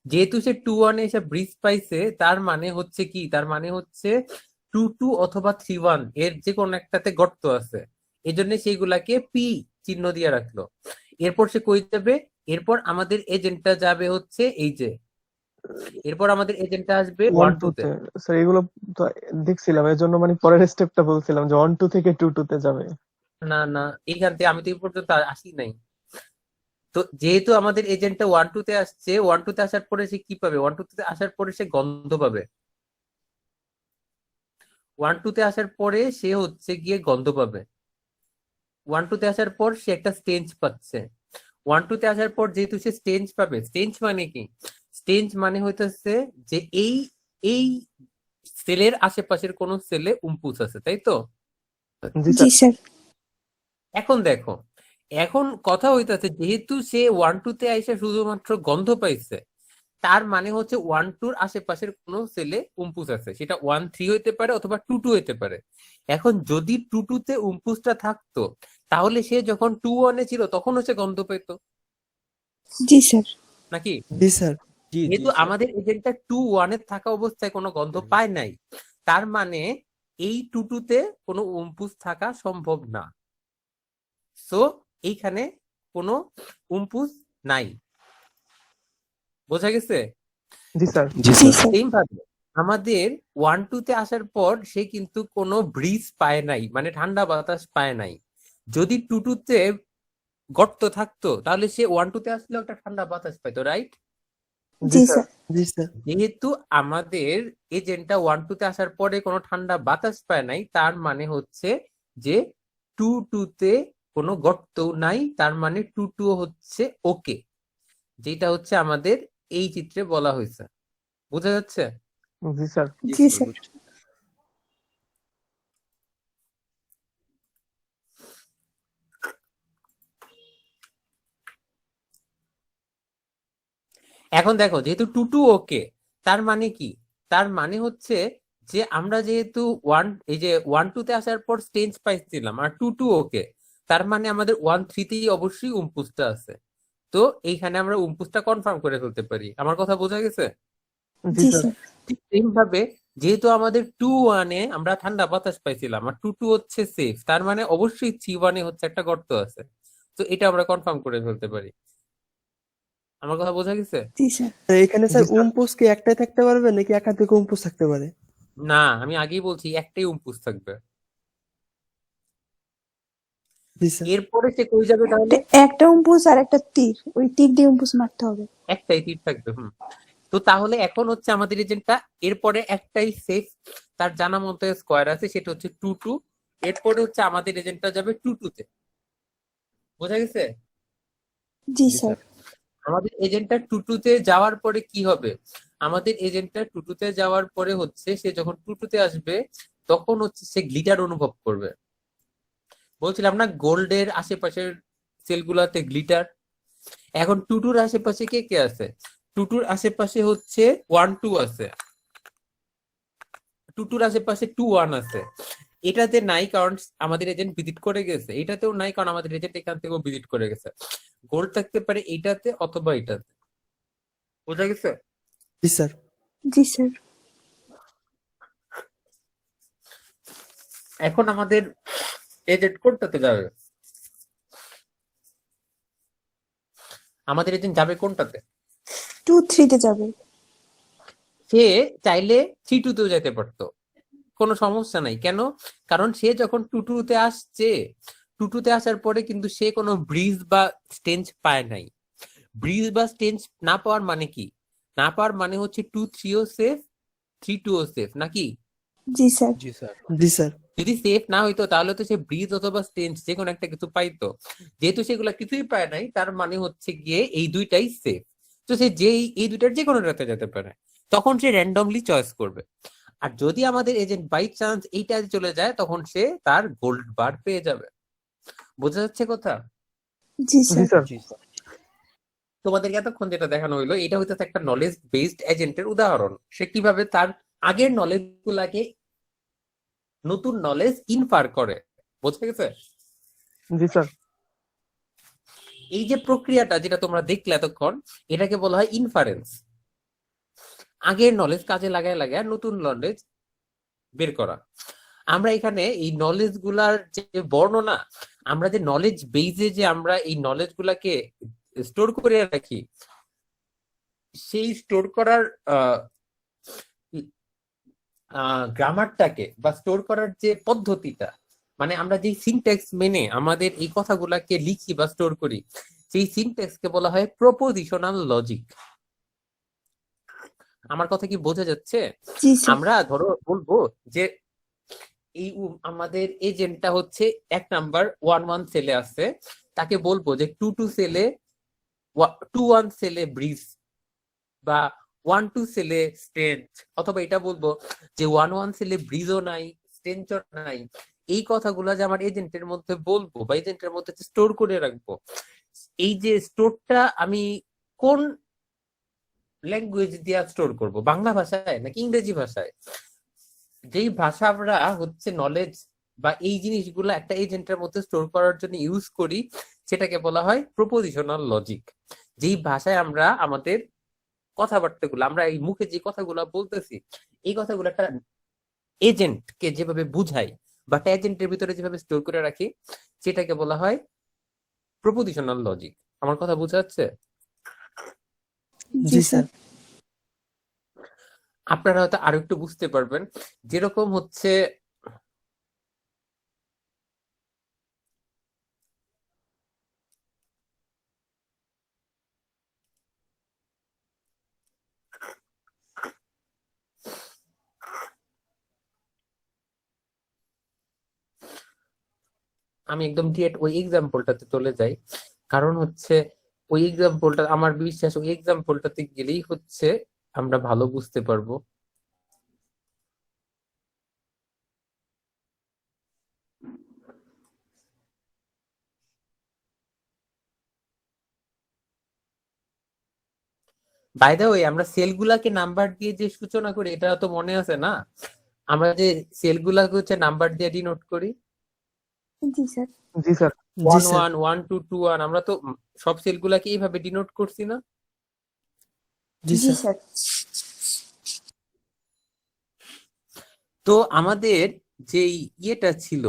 যেহেতু সে 2-1 এসে ব্রিজ পাইছে, তার মানে হচ্ছে কি? তার মানে হচ্ছে 2-2 অথবা 3-1 এর যে কোনো একটাতে গর্ত আছে, এই জন্য সেইগুলাকে পি চিহ্ন দিয়ে রাখলো। এরপর সে কই যাবে? এরপর আমাদের এজেন্টটা যাবে হচ্ছে এই যে, এরপর আমাদের এজেন্টটা আসবে ওয়ান 1-2 টু তে স্যার এগুলো তো দেখছিলাম, এর জন্য মানে পরের স্টেপটা বলছিলাম যে 1-2 থেকে 2-2 তে যাবে। না না, এইখান থেকে আমি তো এই পর্যন্ত আসি নাই। তো যেহেতু আমাদের এজেন্টটা 1-2 আসছে, 1-2 আসার পরে সে কি পাবে? 1-2 আসার পরে সে গন্ধ পাবে। 1-2 আসার পরে সে হচ্ছে গিয়ে গন্ধ পাবে। 1-2 আসার পর সে একটা স্টেঞ্জ পাচ্ছে। 1-2 আসার পর যেহেতু সে স্টেঞ্জ পাবে, স্টেঞ্জ মানে কি? স্টেঞ্জ মানে হইতেছে যে এই এই সেলের আশেপাশের কোন সেলে উম্পুস আছে, তাই তো? জি জি স্যার। স্যার। এখন দেখো, এখন কথা হইতাছে যেহেতু সে 1-2 আইসা শুধুমাত্র গন্ধ পাইছে, তার মানে হচ্ছে 1-2 আশেপাশের কোন সেলে উম্পুস আছে, সেটা 1-3 হইতে পারে অথবা 2-2 হইতে পারে। এখন যদি 2-2 উম্পুসটা থাকতো, তাহলে সে যখন 2-1 ছিল তখন হচ্ছে গন্ধ পেতো, জি স্যার। নাকি? জি স্যার। জি জি যেহেতু স্যার। আমাদের এজেন্টটা 2-1 থাকা অবস্থায় কোনো গন্ধ পায় নাই, তার মানে এই 2-2-তে কোনো উম্পুস থাকা সম্ভব না। সো এইখানে কোনো উম্পুস নাই। বোঝা গেছে? জি স্যার। জি জি স্যার। স্যার। সেম ভাবে আমাদের 1-2-তে আসার পর সে কিন্তু কোনো ব্রিজ পায় নাই, মানে ঠান্ডা বাতাস পায় নাই। যদি 2-2-তে গর্ত থাকতো তাহলে সে 1-2-তে আসলেও একটা ঠান্ডা বাতাস পাইতো, রাইট? জি জি স্যার। স্যার। জি স্যার। যেহেতু আমাদের এজেন্টটা 1-2-তে আসার পরে কোনো ঠান্ডা বাতাস পায় নাই, তার মানে হচ্ছে যে 2-2-তে কোনো গর্তও নাই, তার মানে 2-2 হচ্ছে ওকে, যেটা হচ্ছে আমাদের এই চিত্রে বলা হয়েছে। বোঝা যাচ্ছে? জি স্যার। জি জি স্যার স্যার। বুঝছি। এখন দেখো, যেহেতু 2-2 ওকে, তার মানে কি? তার মানে হচ্ছে যে আমরা যেহেতু এই যে 1-2-তে আসার পর স্টেঞ্জ পাইছিলাম আর 2-2 ওকে, তার মানে আমাদের 1-3-তেই অবশ্যই উম্পুসটা আছে। তো এইখানে আমরা উম্পুসটা কনফার্ম করে ফেলতে পারি। আমার কথা বোঝা গেছে? জি জি স্যার। স্যার। ঠিক সেম ভাবে যেহেতু আমাদের 2-1-এ আমরা ঠান্ডা বাতাস পাইছিলাম আর 2-2 হচ্ছে সেফ, তার মানে অবশ্যই 3-1-এ হচ্ছে একটা গর্ত আছে। তো এটা আমরা কনফার্ম করে ফেলতে পারি। আমার কথা বোঝা গেছে? জি স্যার। এখানে জি স্যার স্যার। উম্পুস কি একটাই থাকতে পারবে নাকি একাধিক উম্পুস থাকতে পারে? না, আমি আগেই বলছি একটাই উম্পুস থাকবে। জি স্যার। এরপরে সে কই যাবে একটা তাহলে? একটা অম্বুজ আর একটা তীর, ওই তীর দিয়ে অম্বুজ মারতে হবে। একটাই তীর থাকবে। তো তাহলে এখন হচ্ছে আমাদের এজেন্টটা এরপরে একটাই সেফ, তার জানা মতো স্কোয়ার আছে, সেটা হচ্ছে 2-2। এরপরে হচ্ছে আমাদের এজেন্টটা যাবে 2-2-তে। বোঝা গেছে? জি জি স্যার। স্যার। আমাদের এজেন্টটা 2-2-তে যাওয়ার পরে কি হবে? আমাদের এজেন্টটা 2-2-তে যাওয়ার পরে হচ্ছে সে যখন 2-2-তে আসবে তখন হচ্ছে সে গ্লিটার অনুভব করবে। বলছিলাম না গোল্ডের আশেপাশের সেলগুলাতে গ্লিটার। এখন 2-2-র আশেপাশে কে কে আছে? 2-2-র আশেপাশে হচ্ছে 1-2 আছে, 2-2-র আশেপাশে 2-1 আছে। এটাতে নাই কারণ আমাদের এজেন্ট ভিজিট করে গেছে, এটাতেও নাই কারণ আমাদের এজেন্ট এখান থেকেও ভিজিট করে গেছে। গোল্ড থাকতে পারে এটাতে অথবা এটাতে। বোঝা গেছে? জি স্যার। জি স্যার। এখন আমাদের এজেন্ট কোনটাতে যাবে? আমাদের এজেন্ট যাবে কোনটাতে? 2-3-তে যাবে। সে চাইলে 3-2-তেও যেতে পারতো, কোনো সমস্যা নাই। কেন? কারণ সে যখন 2-2-তে আসছে, 2-2-তে আসার পরে কিন্তু সে কোনো ব্রিজ বা স্টেঞ্জ পায় নাই। ব্রিজ বা স্টেঞ্জ না পাওয়ার মানে কি? না পাওয়ার মানে হচ্ছে 2-3-ও সেফ, 3-2-ও সেফ, নাকি? জি স্যার। জি স্যার। জি স্যার। যদি সেফ না হইতো তাহলে তো সে ব্রিজ অথবা স্টেঞ্জ যে কোনো একটা কিছু পাইতো। যেহেতু সেগুলা কিছুই পায় নাই, তার মানে হচ্ছে গিয়ে এই দুইটাই সেফ। তো সে এই দুইটার যে কোনোটাতে যেতে পারে, তখন সে র্যান্ডমলি চয়েস করবে। আর যদি আমাদের এজেন্ট বাই চান্স এইটা চলে যায়, তখন সে তার গোল্ড বার পেয়ে যাবে। বোঝা যাচ্ছে কথা? জি জি স্যার। স্যার। জি স্যার। তোমাদেরকে এতক্ষণ যেটা দেখানো হইলো এটা হইতেছে একটা নলেজ বেসড এজেন্টের উদাহরণ। সে কিভাবে তার আগের নলেজ গুলাকে নতুন নলেজ ইনফার করে। বোঝা গেছে? জি স্যার। এই যে প্রক্রিয়াটা যেটা তোমরা দেখলে এতক্ষণ, এটাকে বলা হয় ইনফারেন্স। আগের নলেজ কাজে লাগায় লাগায় নতুন নলেজ বের করা। আমরা এখানে এই নলেজ গুলার যে বর্ণনা, আমরা যে নলেজ বেইজে যে আমরা এই নলেজ গুলাকে স্টোর করে রাখি, সেই স্টোর করার গ্রামারটাকে বা স্টোর করার যে পদ্ধতিটা, মানে আমরা যে সিনট্যাক্স মেনে আমাদের এই কথাগুলাকে লিখি বা স্টোর করি, সেই সিনট্যাক্সকে বলা হয় প্রপোজিশনাল লজিক। আমার কথা কি বোঝা যাচ্ছে? জি স্যার। আমরা ধরো বলবো যে এই আমাদের এজেন্টটা হচ্ছে 1 নাম্বার 1-1 সেলে আছে, তাকে বলবো যে 2-2 সেলে 2-1 সেলে ব্রিজ বা 1-2 সেলে স্ট্রেঞ্জ, অথবা এটা বলবো যে 1-1 সেলে ব্রিজও নাই, স্ট্রেঞ্জও নাই। এই কথাগুলো যে আমার এজেন্টের মধ্যে বলবো বা এজেন্টের মধ্যে স্টোর করে রাখবো, এই যে স্টোরটা আমি কোন ল্যাঙ্গুয়েজ দিয়ে স্টোর করব, বাংলা ভাষায় নাকি ইংরেজি ভাষায়? যেই ভাষা আমরা হচ্ছে নলেজ বা এই জিনিসগুলো একটা এজেন্টের মধ্যে স্টোর করার জন্য ইউজ করি, সেটাকে বলা হয় প্রপোজিশনাল লজিক। যেই ভাষায় আমরা আমাদের কথাবার্তাগুলো, আমরা এই মুখে যে কথাগুলো বলতেছি, এই কথাগুলো একটা এজেন্টকে যেভাবে বুঝাই বা একটা এজেন্টের ভিতরে যেভাবে স্টোর করে রাখি, সেটাকে বলা হয় প্রপোজিশনাল লজিক। আমার কথা বোঝা যাচ্ছে? জি জি স্যার। স্যার। আপনারা হয়তো আরো একটু বুঝতে পারবেন, যেরকম হচ্ছে আমি একদম ডিরেক্ট ওই এক্সাম্পলটাতে চলে যাই, কারণ হচ্ছে ওই এক্সাম্পলটা আমার বিশ্বাস, ওই এক্সাম্পলটাতে গেলেই হচ্ছে আমরা ভালো বুঝতে পারবো। বাই দ্য ওয়ে, আমরা সেলগুলাকে নাম্বার দিয়ে যে সূচনা করি, এটা তো মনে আছে না? আমরা যে সেলগুলাকে হচ্ছে নাম্বার দিয়ে ডিনোট করি, জি স্যার। জি স্যার। জি 1 স্যার। 1 1 2 2 1, আমরা তো সব সেলগুলাকে এইভাবে ডিনোট করছি না? জি জি স্যার। স্যার। তো আমাদের যে ইয়েটা ছিল,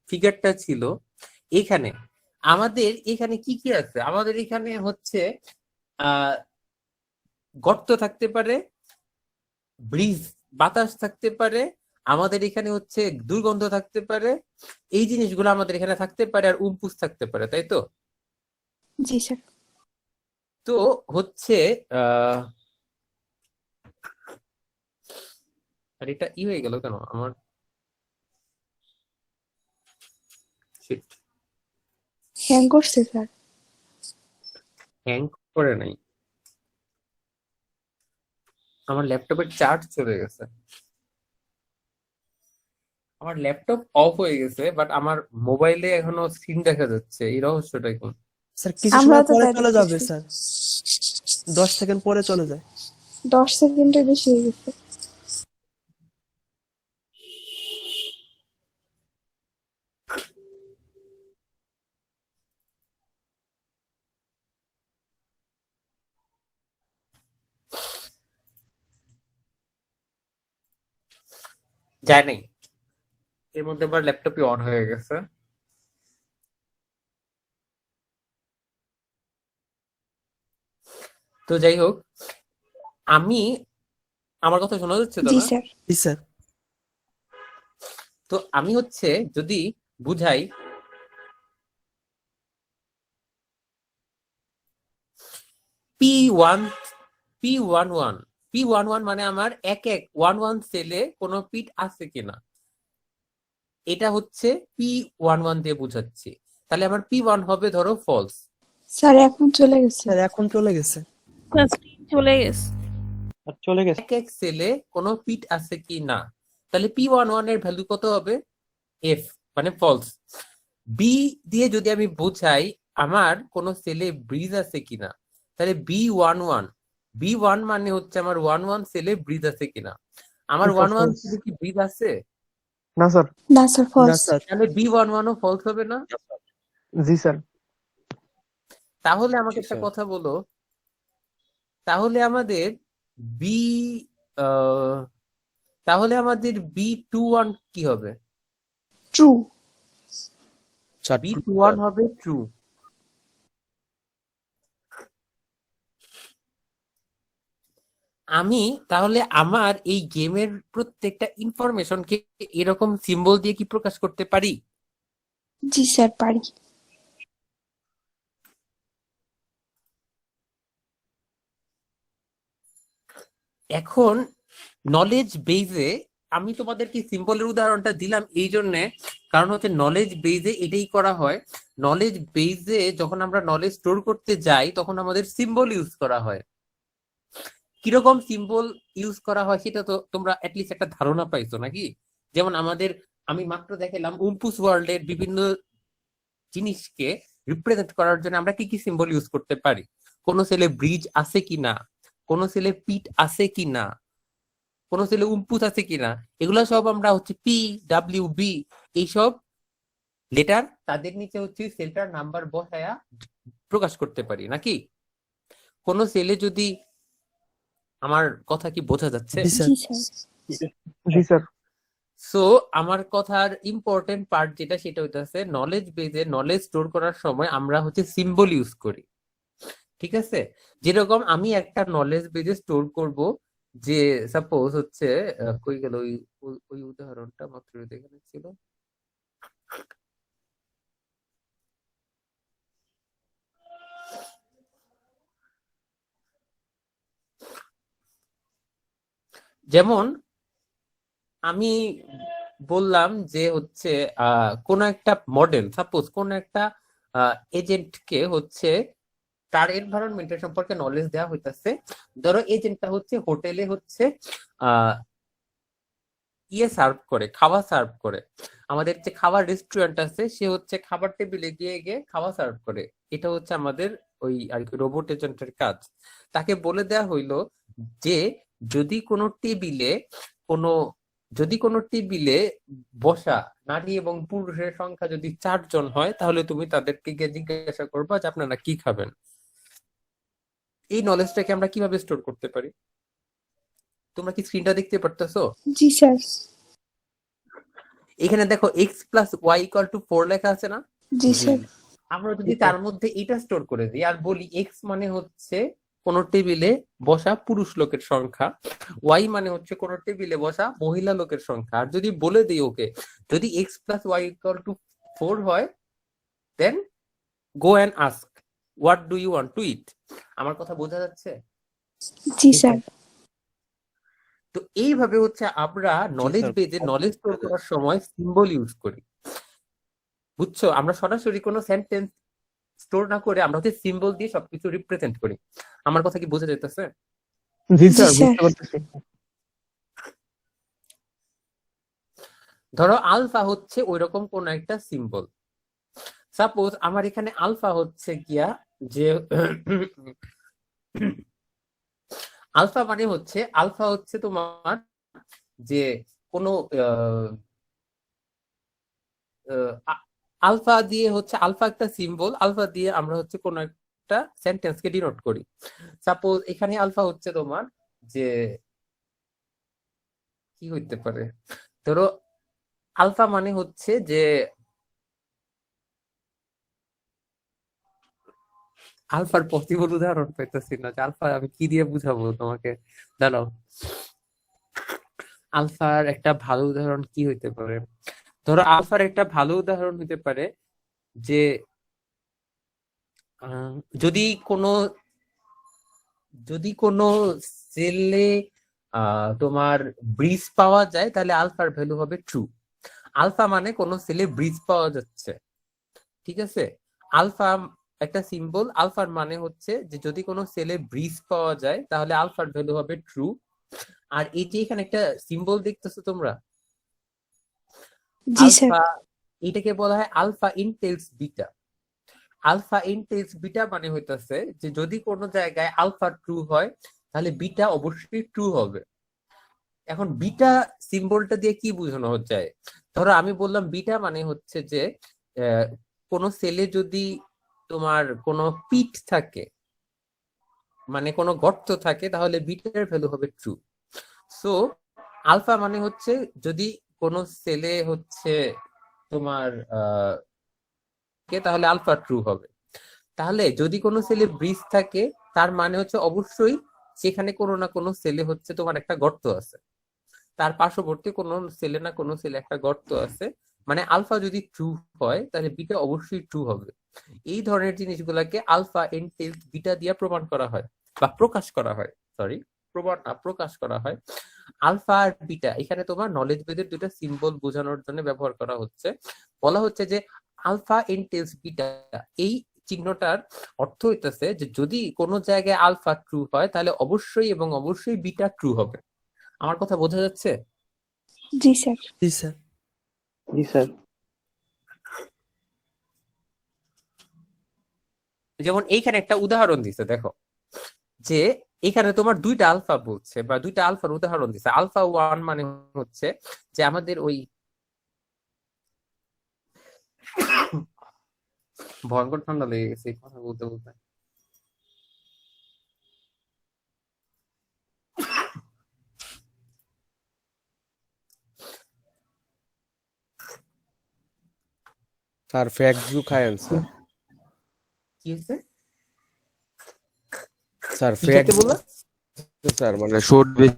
ফিগারটা ছিল, এখানে আমাদের এখানে কি কি আছে? আমাদের এখানে হচ্ছে আহ গর্ত থাকতে পারে, ব্রিজ বাতাস থাকতে পারে, আমাদের এখানে হচ্ছে দুর্গন্ধ থাকতে পারে, এই জিনিসগুলো আমাদের এখানে থাকতে পারে, আর উম্পুস থাকতে পারে, তাই তো? জি স্যার। তো হচ্ছে আহ আর এটা হয়ে গেল কেন আমার? Shit, হ্যাং করছে স্যার। হ্যাং করে নাই, আমার ল্যাপটপের চার্জ চলে গেছে। আমার ল্যাপটপ অফ হয়ে গেছে, বাট আমার মোবাইলে এখনো স্ক্রিন দেখা যাচ্ছে, এই রহস্যটা কি? স্যার কিছু আমরাও সময় তো পরে তাই চলে যাবে দেখতেছি। স্যার, 10 সেকেন্ড পরে চলে যায়। 10 সেকেন্ডের বেশি হয়ে গেছে। যায় নাই, এর মধ্যে আবার ল্যাপটপই অন হয়ে গেছে। তো যাই হোক, আমি, আমার কথা শোনা যাচ্ছে তো জি না? স্যার। জি স্যার। তো আমি হচ্ছে যদি বুঝাই P1 P11 P11 মানে আমার এক এক 11 সেলে কোনো পিট আছে কিনা, এটা হচ্ছে P11 দিয়ে বুঝাচ্ছি। তাহলে আমার P1 হবে ধরো ফলস। স্যার এখন চলে গেছে। স্যার এখন চলে গেছে। চলে গেছে। চলে গেছে। এক এক সেলে কোনো পিট আছে কি না, তাহলে P11 এর ভ্যালু কত হবে? F, মানে ফলস। বি দিয়ে যদি আমি বোঝাই আমার কোন সেলে ব্রিজ আছে কিনা, তাহলে B11 মানে হচ্ছে আমার 11 সেলে ব্রিজ আছে কিনা। আমার এটা 11 false। সেলে কি ব্রিজ আছে? না স্যার। না স্যার, না ফলস। স্যার। তাহলে B11 ও ফলস হবে না? জি স্যার। তাহলে আমাকে একটা কথা বলো, তাহলে আমাদের বি তাহলে আমাদের B21 কি হবে? ট্রু। স্যার B21 হবে ট্রু। আমি তাহলে আমার এই গেমের প্রত্যেকটা ইনফরমেশনকে এরকম সিম্বল দিয়ে কি প্রকাশ করতে পারি? জি স্যার, পারি। এখন নলেজ বেজে আমি তোমাদেরকে সিম্বলের উদাহরণটা দিলাম এই জন্যে, কারণ হচ্ছে নলেজ বেজে এটাই করা হয়। নলেজ বেজে যখন আমরা নলেজ স্টোর করতে যাই, তখন আমাদের সিম্বল ইউজ করা হয়। কিরকম সিম্বল ইউজ করা হয় সেটা তো তোমরা অ্যাটলিস্ট একটা ধারণা পাইছো নাকি? যেমন আমি মাত্র দেখালাম উম্পুস ওয়ার্ল্ডের বিভিন্ন জিনিসকে রিপ্রেজেন্ট করার জন্য আমরা কি কি সিম্বল ইউজ করতে পারি, কোন সেলে ব্রিজ আছে কিনা, কোন সেলে পিট আছে কিনা, কোন সেলে উম্পুস আছে কিনা, এগুলো সব আমরা হচ্ছে P W B এইসব লেটার তাদের নিচে হচ্ছে সেলটার নাম্বার বসায়া প্রকাশ করতে পারি নাকি? কোন সেলে যদি আমার কথা কি বোঝা যাচ্ছে? জি স্যার। জি স্যার। জি স্যার। সো আমার কথার ইম্পর্টেন্ট পার্ট যেটা সেটা হইতাছে নলেজ বেজে নলেজ স্টোর করার সময় আমরা হচ্ছে সিম্বল ইউজ করি, ঠিক আছে? যেরকম আমি একটা নলেজ বেজে স্টোর করব, যে সাপোজ হচ্ছে কই গেল ওই ওই ওই উদাহরণটা মাত্র এখানে ছিল। যেমন আমি বললাম যে হচ্ছে কোন একটা মডেল, সাপোজ কোন একটা এজেন্টকে হচ্ছে তার এনভায়রনমেন্টের সম্পর্কে নলেজ দেওয়া হইতাছে। ধরো এজেন্টটা হচ্ছে হোটেলে হচ্ছে আহ ইয়ে সার্ভ করে, খাবার সার্ভ করে। আমাদের যে খাবার রেস্টুরেন্ট আছে সে হচ্ছে খাবার টেবিলে গিয়ে গিয়ে খাবার সার্ভ করে। এটা হচ্ছে আমাদের ওই আর কি রোবট এজেন্টের কাজ। তাকে বলে দেয়া হইলো যে যদি কোনো টেবিলে কোনো যদি কোনো টেবিলে বসা নারী এবং পুরুষের সংখ্যা যদি 4 জন হয় তাহলে তুমি তাদেরকে গিয়ে জিজ্ঞাসা করবা যে আপনারা কি খাবেন। এই নলেজটাকে আমরা কিভাবে স্টোর করতে পারি? তোমরা কি স্ক্রিনটা দেখতে পারতেছো? জি স্যার। এখানে দেখো x+y=4 লেখা আছে না? জি স্যার। আমরা যদি তার মধ্যে এটা স্টোর করে দিই আর বলি এক্স মানে হচ্ছে কোন টেবিলে বসা পুরুষ লোকের সংখ্যা, ওয়াই মানে হচ্ছে কোন টেবিলে বসা মহিলা লোকের সংখ্যা, আর যদি বলে দিই ওকে যদি x+y=4 হয় then go and ask what do you want to eat. আমার কথা বোঝা যাচ্ছে? জি স্যার। তো এইভাবে হচ্ছে আমরা নলেজ স্যার। বেজে নলেজ স্টোর করার সময় সিম্বল ইউজ করি, বুঝছো? আমরা সরাসরি কোনো সেন্টেন্স স্টোর না করে আমরা হচ্ছে সিম্বল দিয়ে সবকিছু রিপ্রেজেন্ট করি। আমার কথা কি বোঝা যাইতেছে? জি জি স্যার, স্যার। বুঝতে পারতেছি। ধরো আলফা হচ্ছে ওইরকম কোন একটা সিম্বল। সাপোজ আমার এখানে আলফা হচ্ছে গিয়া যে আলফা হচ্ছে তোমার যে কোনো আলফা দিয়ে হচ্ছে আলফা একটা সিম্বল, আলফা দিয়ে আমরা হচ্ছে কোন একটা সেন্টেন্সকে ডিনোট করি। সাপোজ এখানে আলফা হচ্ছে তোমার যে কি হইতে পারে, ধরো আলফা মানে হচ্ছে যে আলফার পসিবল উদাহরণ পাইতেছি না যে আলফা আমি কি দিয়ে বুঝাবো তোমাকে, দাঁড়াও। আলফার একটা ভালো উদাহরণ কি হইতে পারে? ধরো আলফার একটা ভালো উদাহরণ হইতে পারে যে আহ, যদি কোনো যদি কোনো সেলে তোমার ব্রিজ পাওয়া যায় তাহলে আলফার ভ্যালু হবে ট্রু। আলফা মানে কোনো সেলে ব্রিজ পাওয়া যাচ্ছে, ঠিক আছে? আলফা একটা সিম্বল, আলফার মানে হচ্ছে যে যদি কোনো সেলে ব্রিজ পাওয়া যায় তাহলে আলফার ভ্যালু হবে ট্রু। আর এই যে এখানে একটা সিম্বল দেখতেছো তোমরা, জি স্যার। আলফা, এটাকে বলা হয় আলফা ইনটেলস বিটা। আলফা ইনটেলস বিটা মানে হইতাছে যে যদি কোনো জায়গায় আলফা ট্রু হয় তাহলে বিটা অবশ্যই ট্রু হবে। এখন বিটা সিম্বলটা দিয়ে কি বোঝানো যায়? ধরো আমি বললাম বিটা মানে হচ্ছে যে আহ, কোনো সেলে যদি তোমার কোনো পিট থাকে মানে কোনো গর্ত থাকে তাহলে বিটার ভ্যালু হবে ট্রু। সো আলফা মানে হচ্ছে যদি কোনো সেলে হচ্ছে তোমার তাহলে আলফা ট্রু হবে। তাহলে যদি কোনো সেলে ব্রিজ থাকে তার মানে হচ্ছে অবশ্যই সেখানে কোনো না কোনো সেলে হচ্ছে তোমার একটা গর্ত আছে, তার পার্শ্ববর্তী কোনো সেলে না কোনো সেলে একটা গর্ত আছে। মানে আলফা যদি ট্রু হয় তাহলে বিটা অবশ্যই ট্রু হবে। এই ধরনের জিনিসগুলোকে আলফা এনটেলস বিটা দিয়ে প্রমাণ করা হয় বা প্রকাশ করা হয়, সরি প্রমাণ না প্রকাশ করা হয়। আলফা আর বিটা এখানে তোমার নলেজ বেদের দুটো সিম্বল বোঝানোর জন্য ব্যবহার করা হচ্ছে। বলা হচ্ছে যে আলফা এনটেলস বিটা, এই চিহ্নটার অর্থ হইতেছে যে যদি কোনো জায়গায় আলফা ট্রু হয় তাহলে অবশ্যই এবং অবশ্যই বিটা ট্রু হবে। আমার কথা বোঝা যাচ্ছে? জি স্যার। জি স্যার। জি স্যার। যেমন এইখানে একটা উদাহরণ দিছে দেখো, যে এখানে তোমার দুইটা আলফা বলছে বা দুইটা আলফার উদাহরণ দিছে। আলফা 1 মানে হচ্ছে যে আমাদের ওই ভয়ঙ্কর ঠান্ডা লেগে গেছে এই কথা বলতে বলতে। স্যার ফ্যাক্সু খায়েন স্যার। কি হয়েছে? স্যার কি খেতে ফ্যাক্সু বললা? স্যার মানে সর্দি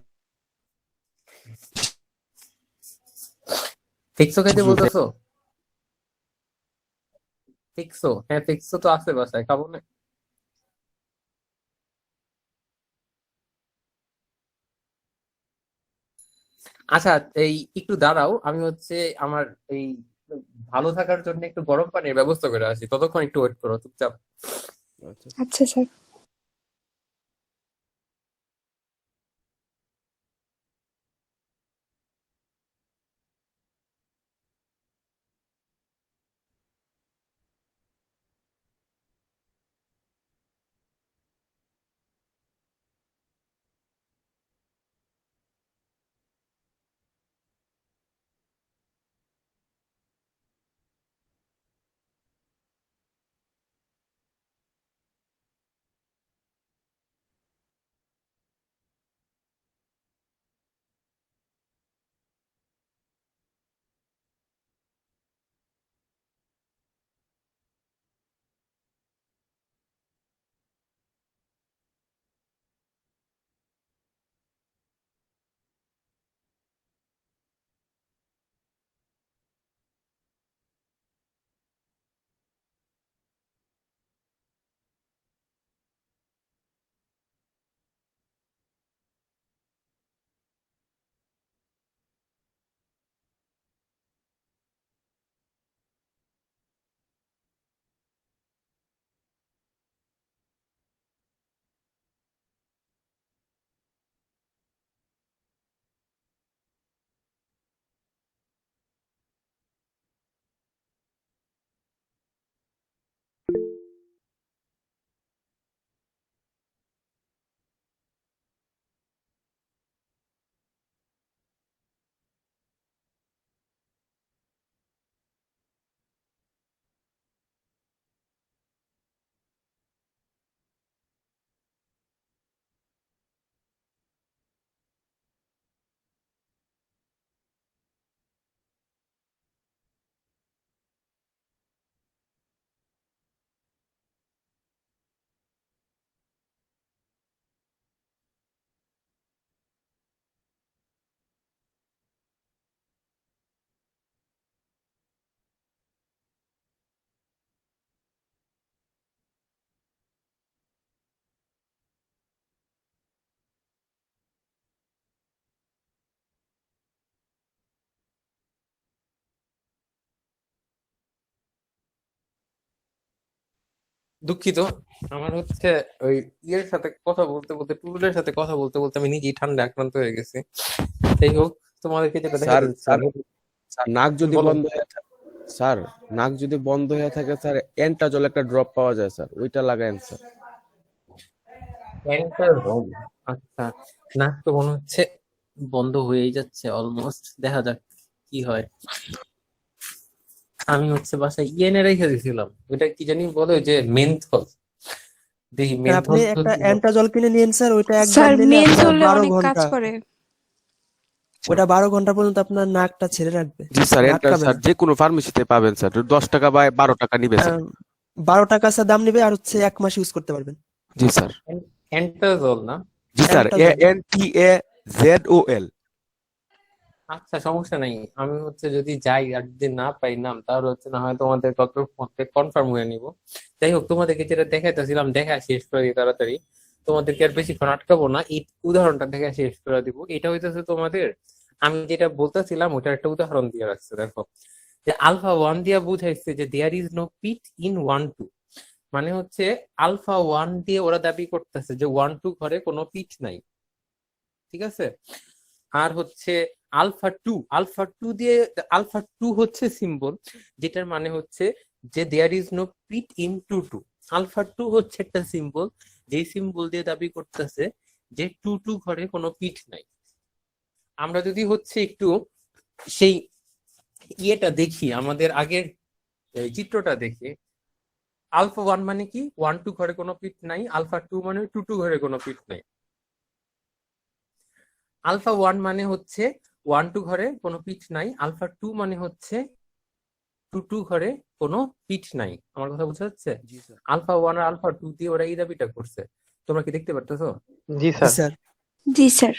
ফিক্সো খাইতে ফ্যাক্সু বলতেছো? ফিক্সো, হ্যাঁ ফিক্সো তো আছে বাসায়, খাবো না? আচ্ছা, এই একটু দাঁড়াও, আমি হচ্ছে আমার এই ভালো থাকার জন্য একটু গরম পানির ব্যবস্থা করে আসি, ততক্ষণ একটু ওয়েট করো চুপচাপ। আচ্ছা। আচ্ছা স্যার। দুঃখিত, আমার হচ্ছে ওই ইয়ের সাথে কথা বলতে বলতে, টুলুলের সাথে কথা বলতে বলতে আমি নিজেই ঠান্ডা আক্রান্ত হয়ে গেছি। যাই হোক, তোমাদেরকে যেটা স্যার দেখাতে স্যার চাচ্ছিলাম। স্যার নাক যদি বলো। বন্ধ হয়ে থাকে, স্যার নাক যদি বন্ধ হয়ে থাকে স্যার এন্টাজল একটা ড্রপ পাওয়া যায় স্যার, ওইটা লাগায়েন স্যার। Pantazol, আচ্ছা, নাক তো মনে হচ্ছে বন্ধ হয়েই যাচ্ছে অলমোস্ট, দেখা যাক কি হয়। আমি হচ্ছে বাসায় ইয়েনে রেখে দিয়েছিলাম, ওইটা কি জানি বলে, ওই যে মেন্থল, দেখি স্যার আপনি মেন্থল একটা যদি অ্যান্টাজল কিনে নিন স্যার, ওইটা একবার স্যার নিলে আপনার মেন্থলে 12 অনেক কাজ ঘন্টা, করে। ওটা 12 ঘন্টা পর্যন্ত আপনার নাকটা ছেড়ে রাখবে, জি স্যার, মানে এটা আটকাবে স্যার না। যে কোনো ফার্মেসিতে পাবেন স্যার, 10 টাকা বা 12 টাকা নিবে স্যার। 12 টাকা স্যার দাম নেবে, আর হচ্ছে 1 মাস ইউজ করতে পারবেন। জি স্যার। অ্যান্টাজল না? জি স্যার, অ্যান্টাজল। ANTAZOL। আচ্ছা, সমস্যা নাই, আমি হচ্ছে যদি যাই আর যদি না পাই নাম, তাহলে হচ্ছে না হয় তোমাদের কত কনফার্ম হয়ে নিব। যাই হোক, তোমাদেরকে যেটা দেখাইতেছিলাম দেখা শেষ করে দিই তাড়াতাড়ি, তোমাদেরকে আর বেশিক্ষণ আটকাবো না, এই উদাহরণটা দেখা শেষ করে দিব। এটা হইতেছে তোমাদের, আমি যেটা বলতেছিলাম ওটার একটা উদাহরণ দিয়ে রাখছে, দেখো যে আলফা ওয়ান দিয়া বুঝাইছে যে there is no pit in one two, মানে হচ্ছে আলফা ওয়ান দিয়ে ওরা দাবি করতেছে যে ওয়ান টু ঘরে কোনো পিট নাই, ঠিক আছে? আর হচ্ছে আলফা টু দিয়ে, আলফা টু হচ্ছে সিম্বল, যেটার মানে হচ্ছে যে there is no pit in two two. Alpha two হচ্ছে একটা সিম্বল, যেই সিম্বল দিয়ে দাবি করতেছে যে টু টু ঘরে কোনো পিট নাই। আমরা যদি হচ্ছে একটু সেই ইয়েটা দেখি, আমাদের আগের চিত্রটা দেখে, আলফা ওয়ান মানে কি ওয়ান টু ঘরে কোনো পিট নাই, আলফা টু মানে টু টু ঘরে কোনো পিট নাই। আলফা ওয়ান মানে হচ্ছে ওয়ান টু ঘরে কোনো পিচ নাই, আলফা টু মানে হচ্ছে টু ঘরে কোনো পিঠ নাই। আমার কথা বোঝা যাচ্ছে? জি স্যার। আলফা 1 আর আলফা 2 দিয়ে ওরা এই দাবিটা করছে। তোমরা কি দেখতে পারতেছো? জি জি স্যার। স্যার। জি স্যার।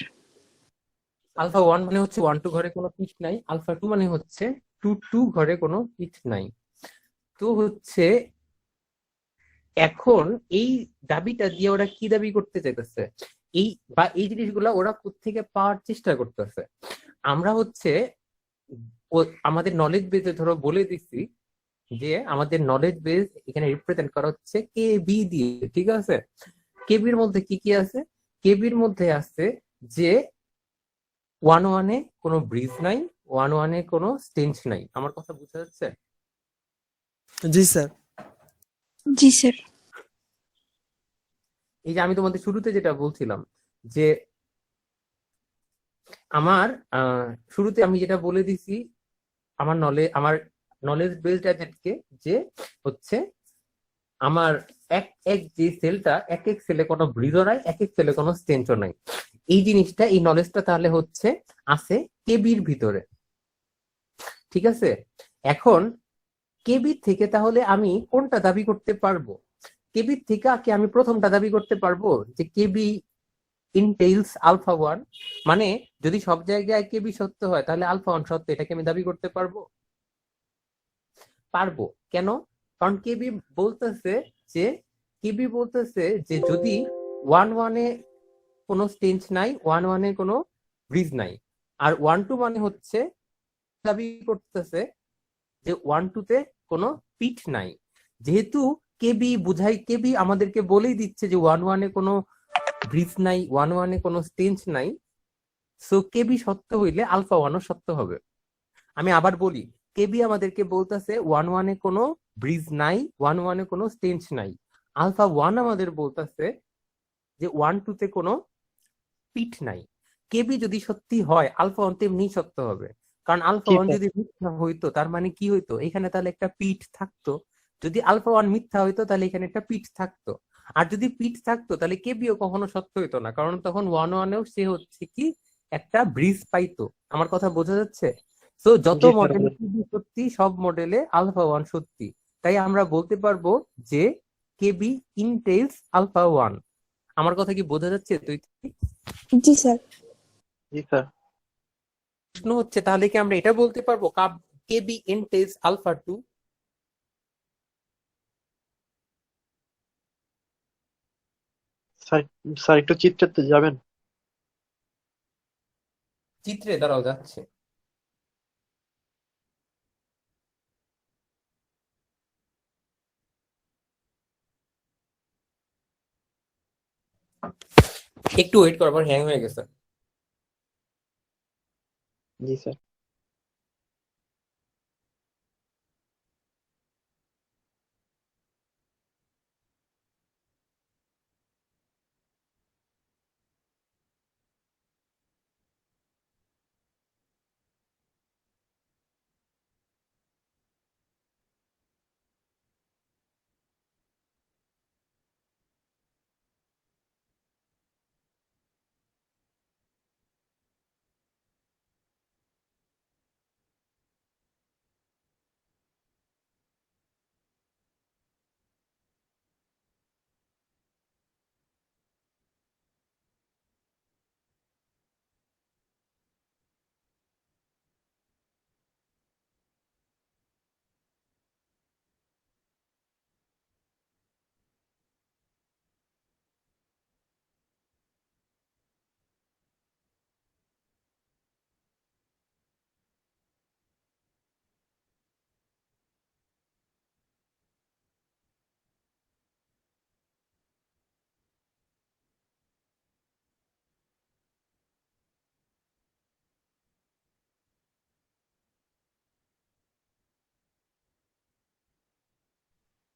আলফা 1 মানে হচ্ছে 1 2 ঘরে কোনো পিঠ নাই, আলফা 2 মানে হচ্ছে 2 2 ঘরে কোনো পিঠ নাই। তো হচ্ছে এখন এই দাবিটা দিয়ে ওরা কি দাবি করতে চাইতেছে, এই বা এই জিনিসগুলা ওরা কোত্থেকে পাওয়ার চেষ্টা করতেছে। আমরা হচ্ছে আমাদের নলেজ বেসে ধরো বলে দিচ্ছি যে আমাদের নলেজ বেস এখানে রিপ্রেজেন্ট করা হচ্ছে কে বি দিয়ে, ঠিক আছে? কেবির মধ্যে কি কি আছে? কেবির মধ্যে আছে যে 1 1-এ কোনো ব্রিজ নাই, 1 1-এ কোনো স্টেঞ্জ নাই। আমার কথা বোঝা যাচ্ছে? জি স্যার। জি স্যার। এই যে আমি তোমাদের শুরুতে যেটা বলছিলাম যে আমার শুরুতে আমি যেটা বলে দিছি আমার নলেজ বেসড এজেন্টকে, যে হচ্ছে আমার এক এক যে সেলটা, এক এক সেলে কোনো ব্রিজও নাই, এক এক সেলে কোনো স্টেঞ্চও নাই। এই জিনিসটা, এই নলেজটা তাহলে হচ্ছে আছে কেবির ভিতরে, ঠিক আছে? এখন কেবির থেকে তাহলে আমি কোনটা দাবি করতে পারবো? কেবির থেকে কি আমি প্রথমটা দাবি করতে পারবো যে কেবি ইনটেইলস আলফা 1, মানে যদি সব জায়গায় কেবি সত্য হয় তাহলে আলফা 1 সত্য, এটাকে আমি দাবি করতে পারবো? পারবো। কেন? কারণ কেবি বলতেছে যে যদি 1 1-এ কোনো স্টেঞ্জ নাই, 1 1-এ কোনো ব্রিজ নাই, আর 1 2 মানে হচ্ছে দাবি করতেছে যে 1 2-তে কোনো পিঠ নাই। যেহেতু কেবি আমাদেরকে বলেই দিচ্ছে যে 1 1-এ কোনো ব্রিজ নাই, 1 1-এ কোনো স্টেঞ্জ নাই, সো কেবি সত্য হইলে আলফা 1-ও সত্য হবে। আমি আবার বলি, কেবি আমাদেরকে বলতেছে 1 1-এ কোনো ব্রিজ নাই, 1 1-এ কোনো স্টেঞ্জ নাই। আলফা 1 আমাদের বলতেছে যে 1 2-তে কোনো পিঠ নাই। কেবি যদি সত্যি হয় আলফা 1 তেমনি সত্য হবে, কারণ আলফা জি 1 স্যার। যদি মিথ্যা হইতো তার মানে কি হইতো, এখানে তাহলে একটা পিঠ থাকতো। যদি আলফা 1 মিথ্যা হইতো তাহলে এখানে একটা পিঠ থাকতো। আর যদি পিঠ থাকতো তাহলে কেবিও কখনো সত্য হইতো না, কারণ তখন 1 1-এও সে হচ্ছে কি একটা ব্রিজ পাইতো। আমার কথা বোঝা যাচ্ছে? তো যত জি স্যার। মডেলে কেবি সত্যি, সব মডেলে আলফা 1 সত্যি। তাই আমরা বলতে পারবো যে কেবি ইনটেইলস আলফা 1। আমার কথা কি বোঝা যাচ্ছে তুই? জি স্যার। জি স্যার। প্রশ্ন হচ্ছে তাহলে কি আমরা এটা বলতে পারবো কেবি ইনটেইলস আলফা 2? স্যার, স্যার একটু চিত্রাতে যাবেন? চিত্রে দাঁড়াও যাচ্ছে। একটু ওয়েট কর, আমার হ্যাং হয়ে গেছে। জি স্যার।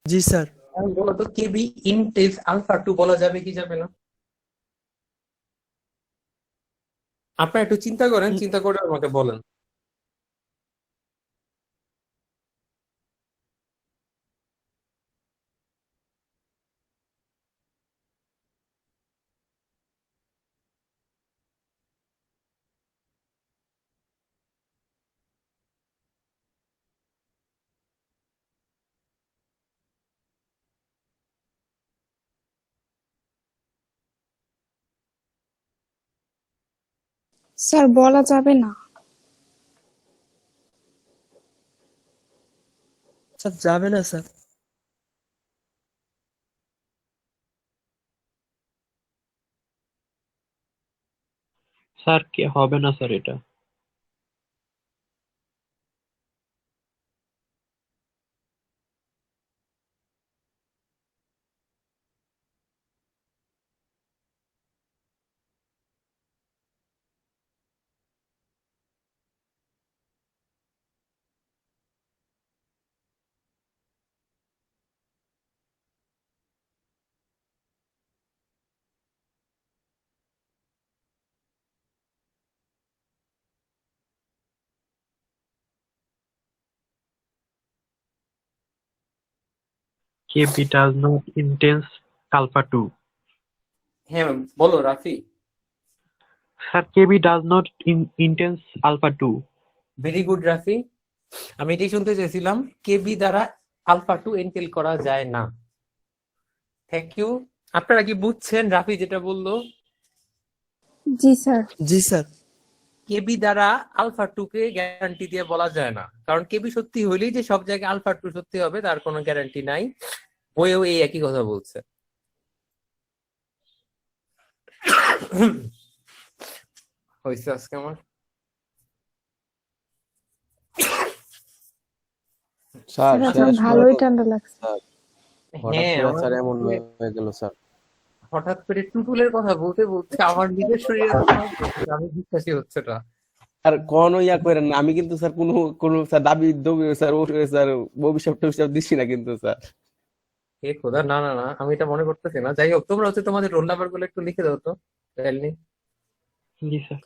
জি স্যার। এখন বলো তো কেবি ইনটেইলস আলফা 2 বলা যাবে কি যাবে না? আপনারা একটু চিন্তা করেন, উম, চিন্তা করে আমাকে বলেন। স্যার বলা যাবে না। স্যার যাবে না স্যার। স্যার কি হবে না স্যার এটা? KB does not intense alpha 2. হ্যাঁ বলো Rafi. Sir KB does not intense alpha 2. Very good Rafi, আমি এটাই শুনতে চেয়েছিলাম। কেবি দ্বারা আলফা টু এনটেল করা যায় না। Thank you. আপনারা কি বুঝছেন রাফি যেটা বললো? জি স্যার। জি স্যার। কেবি দ্বারা আলফা টু কে গ্যারান্টি দিয়ে বলা যায় না, কারণ কেবি সত্যি হইলেই যে সব জায়গায় আলফা টু সত্যি হবে তার কোনো গ্যারান্টি নাই। বইয়েও এই একই কথা বলছে। হয়েছে আজকে আমার স্যার স্যার শেষ আপনার করে ভালোই তো ঠান্ডা লাগছে। স্যার হঠাৎ হ্যাঁ করে আমার স্যার এমন আসলে হয়ে গেল স্যার। হঠাৎ করে টুটুলের কথা বলতে বলতে আমার নিজের শরীরের কথা বলতে আমি বিশ্বাসই হচ্ছে না। আর কোনো ইয়া করেন না, আমি কিন্তু স্যার কোনো কোনো স্যার দাবি দবি স্যার ও স্যার অভিশাপ টভিশাপ দিচ্ছি না কিন্তু স্যার। এ খোদা, না না না, আমি এটা মনে করতেছি না। যাই হোক, তোমরা হচ্ছে তোমাদের রোল নাম্বার গুলো একটু লিখে দাও তো। জি স্যার।